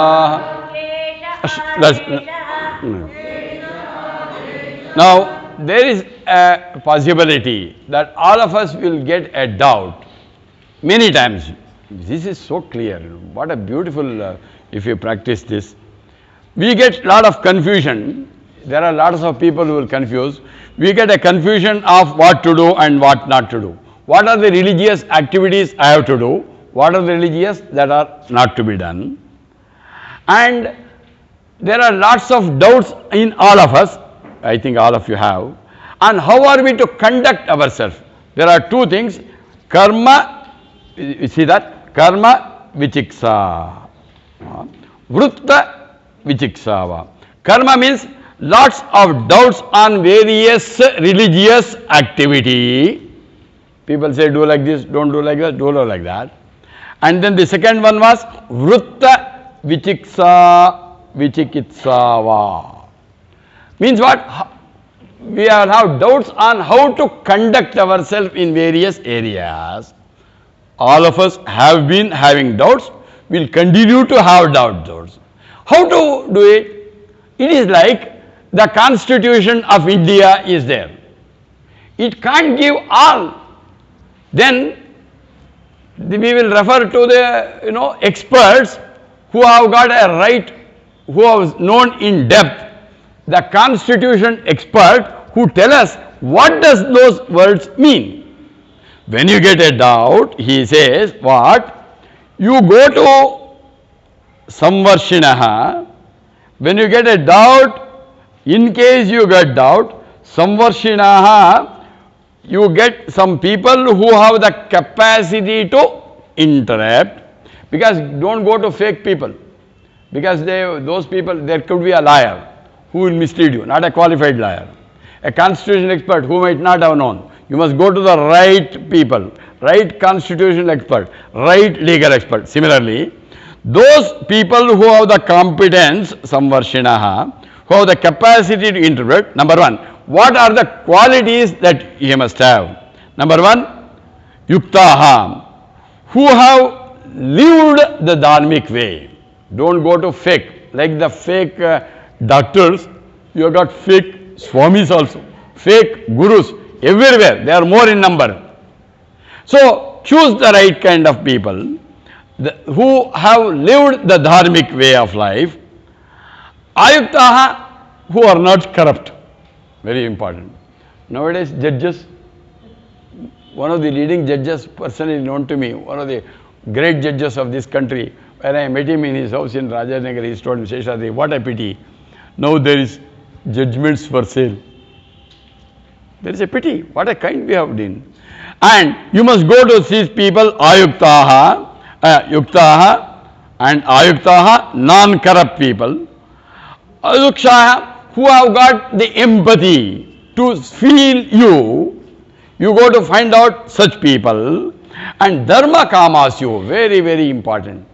Speaker 1: Now, there is a possibility that all of us will get a doubt many times. This is so clear. What a beautiful, if you practice this. We get a lot of confusion. There are lots of people who will confuse. We get a confusion of what to do and what not to do. What are the religious activities I have to do? What are the religious that are not to be done? And there are lots of doubts in all of us. I think all of you have. And how are we to conduct ourselves? There are two things. Karma, you see that? Karma vichiksa. Vrutta vichiksava. Karma means lots of doubts on various religious activity. People say do like this, don't do like that, do like that. And then the second one was vrutta vichikitsava. Means what? We have doubts on how to conduct ourselves in various areas. All of us have been having doubts, will continue to have doubts. How to do it? It is like the constitution of India is there. It can't give all. Then we will refer to the experts who have got a right, who have known in depth the constitution expert who tell us what does those words mean. When you get a doubt, he says what? You go to samvarshinaha. When you get a doubt, in case you get doubt, samvarshinaha, you get some people who have the capacity to interrupt, because don't go to fake people, because those people, there could be a liar who will mislead you, not a qualified liar, a constitution expert who might not have known. You must go to the right people, right constitutional expert, right legal expert. Similarly, those people who have the competence, samvarshinaha, who have the capacity to interpret, number one, what are the qualities that he must have? Number one, yuktaha, who have lived the dharmic way. Don't go to fake, like the fake doctors. You have got fake swamis also, fake gurus, everywhere, they are more in number. So, choose the right kind of people who have lived the dharmic way of life. Ayuktaha, who are not corrupt. Very important. Nowadays, judges, one of the leading judges personally known to me, one of the great judges of this country, when I met him in his house in Rajanagar, he told me, Seshadri, what a pity. Now there is judgments for sale. There is a pity. What a kind we have done. And you must go to these people, ayuktaha, yuktaha and ayuktaha, non-corrupt people. Adukshaha, who have got the empathy to feel you. You go to find out such people. And dharma kamasyu, very, very important.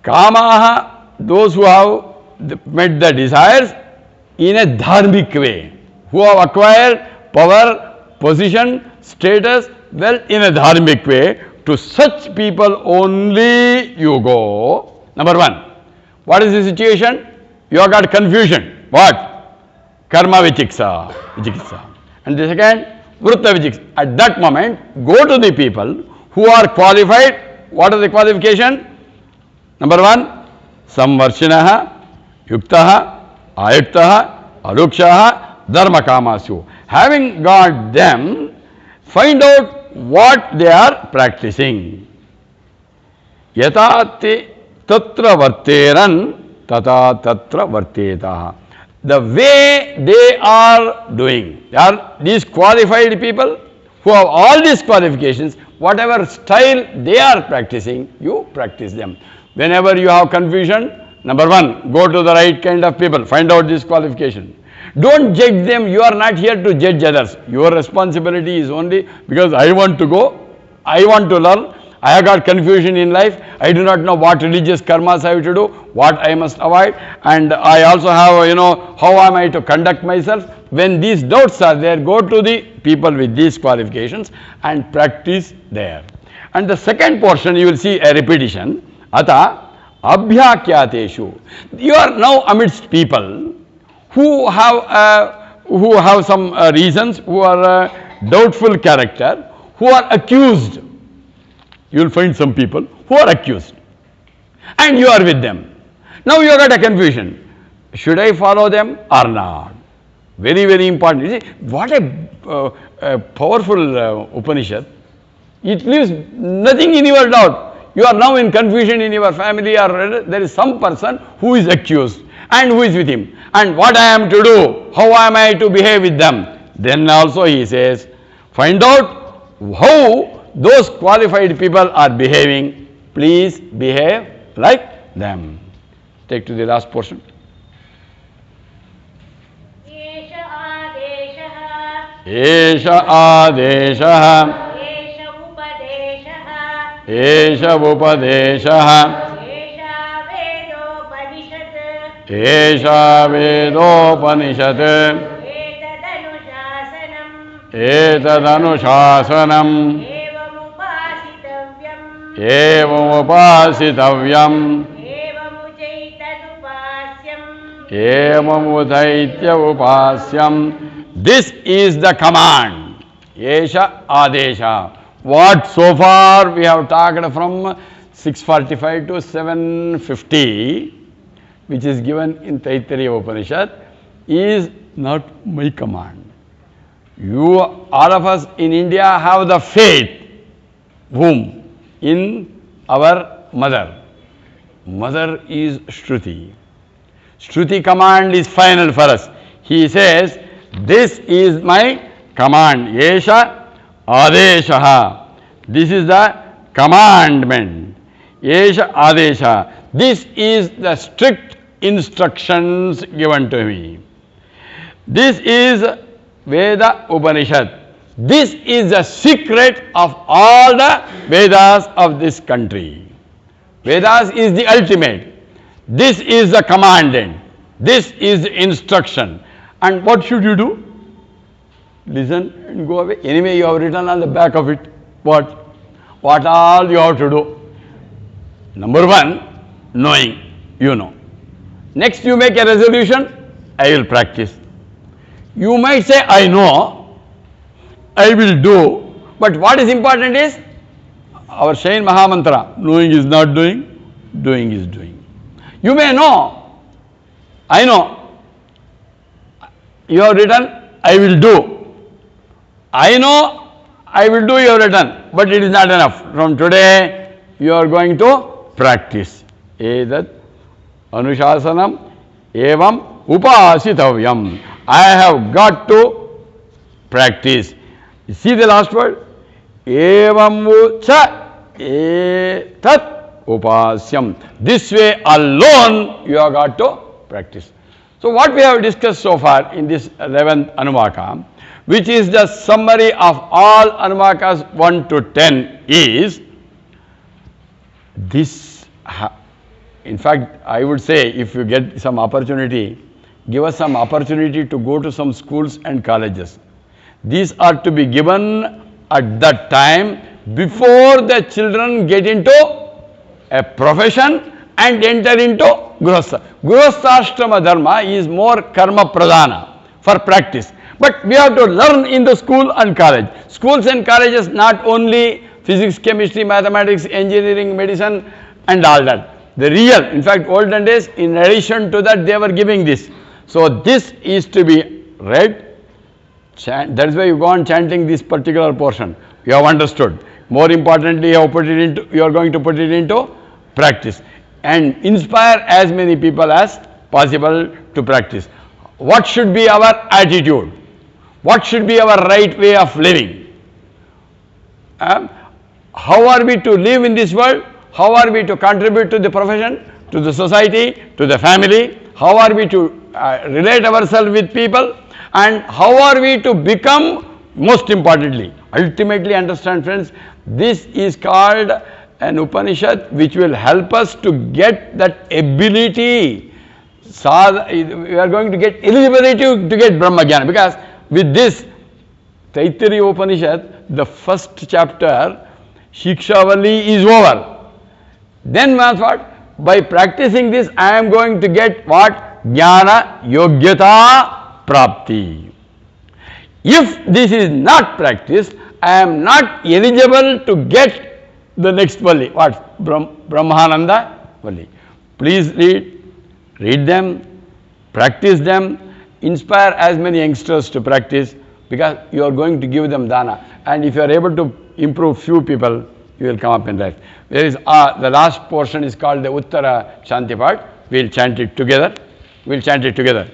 Speaker 1: Kamaha, those who have met the desires in a dharmic way, who have acquired power, position, status, well, in a dharmic way. To such people only you go. Number one, what is the situation? You have got confusion. What? Karma vichiksa. And the second, vrutta vichiksa. At that moment, go to the people who are qualified. What are the qualification? Number one, samvarshinaha, yuktaha, ayuktaha, arukshaha, dharma kamasyu. Having got them, find out what they are practicing. Yatati tatra varteran tata tatra vartetaha. The way they are doing, they are these qualified people who have all these qualifications, whatever style they are practicing, you practice them. Whenever you have confusion, number one, go to the right kind of people, find out this qualification. Don't judge them. You are not here to judge others. Your responsibility is only because I want to go, I want to learn, I have got confusion in life, I do not know what religious karmas I have to do, what I must avoid, and I also have, how am I to conduct myself. When these doubts are there, go to the people with these qualifications and practice there. And the second portion, you will see a repetition. Ata abhyakyateshu. You are now amidst people who have some reasons, who are doubtful character, who are accused. You will find some people who are accused, and you are with them. Now you have got a confusion. Should I follow them or not? Very, very important. You see, what a powerful Upanishad. It leaves nothing in your doubt. You are now in confusion in your family, or there is some person who is accused and who is with him. And what I am to do? How am I to behave with them? Then also he says, find out how those qualified people are behaving. Please behave like them. Take to the last portion. Esha adesha. Esha upadesha. Esha Vedopanishad. Etadanushasanam. Evam upasitavyam. Evam udaitya upasyam. This is the command. Esha adesha. What so far we have talked from 645 to 750, which is given in Taittiriya Upanishad, is not my command. You, all of us in India, have the faith. Whom? In our mother. Mother is Shruti. Shruti command is final for us. He says, this is my command. Yesha adesha. This is the commandment. Yesha adesha. This is the strict instructions given to me. This is Veda Upanishad. This is the secret of all the Vedas of this country. Vedas is the ultimate. This is the commandant. This is the instruction. And what should you do? Listen and go away. Anyway, you have written on the back of it. What? What all you have to do? Number one, knowing. You know. Next, you make a resolution. I will practice. You might say, I know, I will do, but what is important is our Shain Mahamantra. Knowing is not doing, doing is doing. You may know, I know, you have written, I will do. I know, I will do, you have written, but it is not enough. From today, you are going to practice. Edat anushasanam evam upasitavyam. I have got to practice. You see the last word? Evam cha etat upasyam. This way alone you have got to practice. So what we have discussed so far in this 11th Anuvaka, which is the summary of all Anuvakas 1 to 10, is this. In fact, I would say, if you get some opportunity, give us some opportunity to go to some schools and colleges. These are to be given at that time before the children get into a profession and enter into Grihastha. Grihasthashrama dharma is more karma pradhana for practice. But we have to learn in the school and college. Schools and colleges, not only physics, chemistry, mathematics, engineering, medicine and all that. The real, in fact, olden days, in addition to that, they were giving this. So this is to be read. That is why you go on chanting this particular portion. You have understood. More importantly, you are going to put it into practice and inspire as many people as possible to practice. What should be our attitude? What should be our right way of living? How are we to live in this world? how are we to contribute to the profession, to the society, to the family, how are we to relate ourselves with people, and how are we to become, most importantly, ultimately understand friends, this is called an Upanishad which will help us to get that ability. We are going to get eligibility to get Brahma Jnana, because with this Taittiriya Upanishad, the first chapter, Shiksha Valli, is over. Then what? By practicing this, I am going to get what? Jnana Yogyata Prapti. If this is not practiced, I am not eligible to get the next Valli. What? Brahmananda Valli. Please read them, practice them, inspire as many youngsters to practice, because you are going to give them dana. And if you are able to improve few people, you will come up in life. There is the last portion is called the Uttara Shanti part. We will chant it together. We will chant it together.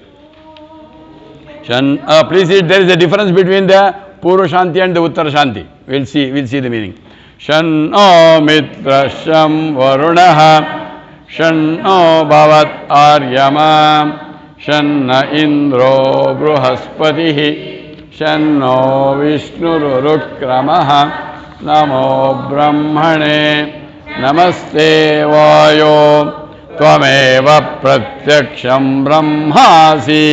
Speaker 1: Please see, there is a difference between the Purva Shanti and the Uttara Shanti. We'll see the meaning. Shanno Mitra Sham Varunaha Shanno Bhavat Aryama Shanna Indro Bruhaspatihi Shanno Vishnurukramaha Namo Brahmane Namaste Vayo Tvameva Pratyaksham Brahmasi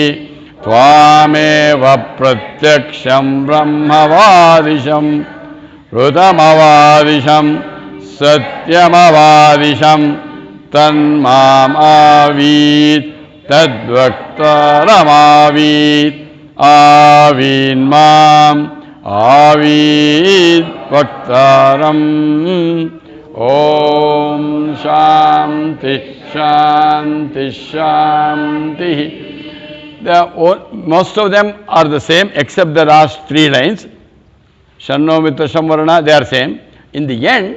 Speaker 1: Tvameva Pratyaksham Brahmavadisham Rutamavadisham Satyamavadisham Tanmam Avid Tadvaktaram Avid Avid Mam Avid Vaktaram. Om Shanti Shanti Shanti. Most of them are the same except the last three lines. Shanno Mitra Shamvarana, they are same. In the end,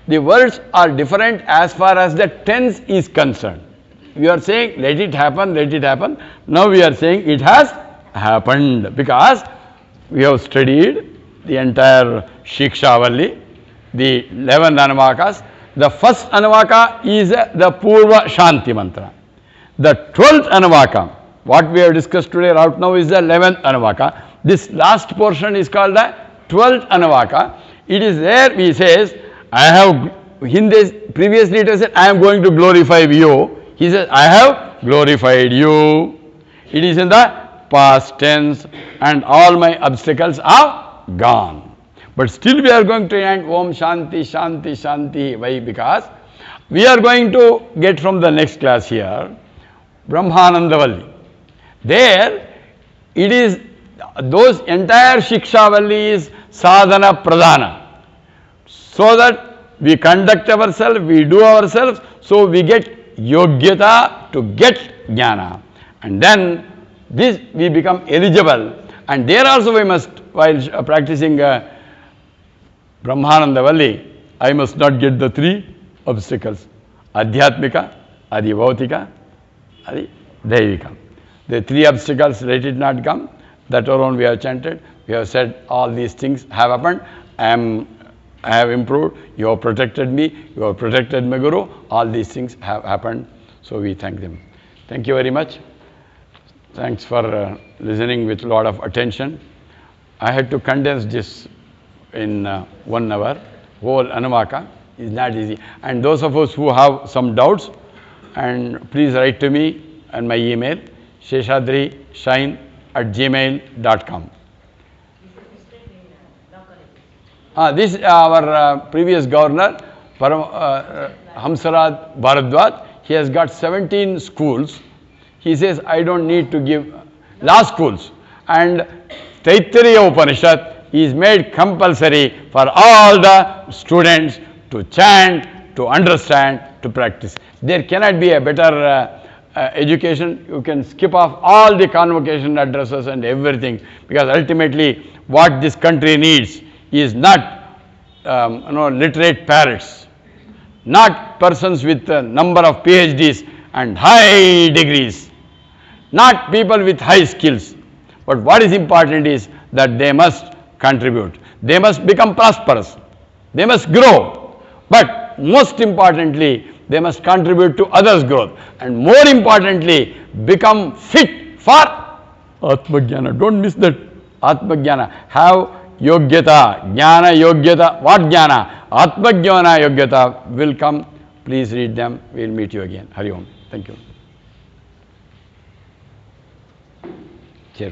Speaker 1: the words are different as far as the tense is concerned. We are saying let it happen, let it happen. Now we are saying it has happened, because we have studied the entire Shiksha Valli, the 11 anuvakas. The first anuvaka is the Purva Shanti mantra. The 12th anuvaka, what we have discussed today right now, is the 11th anuvaka. This last portion is called the 12th anuvaka. It is there, he says, I have, in this, previously it was said, I am going to glorify you. He says, I have glorified you. It is in the past tense, and all my obstacles are gone. But still we are going to chant Om Shanti Shanti Shanti. Why? Because we are going to get from the next class here, Brahmananda Valli. There, it is, those entire Shiksha Valli is sadhana pradhana. So that we conduct ourselves, we do ourselves, so we get yogyata to get jnana. And then this we become eligible. And there also we must, while practicing Brahmananda Valli, I must not get the three obstacles. Adhyatmika, Adhibhautika, Adi Daivika. The three obstacles, let it not come. That alone we have chanted. We have said all these things have happened. I have improved. You have protected me. You have protected my Guru. All these things have happened. So we thank them. Thank you very much. Thanks for listening with a lot of attention. I had to condense this in 1 hour. Whole Anuvaka is not easy. And those of us who have some doubts, and please write to me and my email, sheshadrishine@gmail.com. This our previous governor, Hamsaraj Bharadwaj. He has got 17 schools. He says, I don't need to give law schools. And Taittiriya Upanishad is made compulsory for all the students to chant, to understand, to practice. There cannot be a better education. You can skip off all the convocation addresses and everything, because ultimately what this country needs is not literate parrots, not persons with a number of PhDs and high degrees, not people with high skills. But what is important is that they must contribute. They must become prosperous. They must grow. But But most importantly, they must contribute to others' growth. And more importantly, become fit for Atmajnana. Don't miss that Atmajnana. Have Yogyata, Jnana Yogyata. What Jnana? Atmajnana Yogyata will come. Please read them. We will meet you again. Hari Om. Thank you. Chair.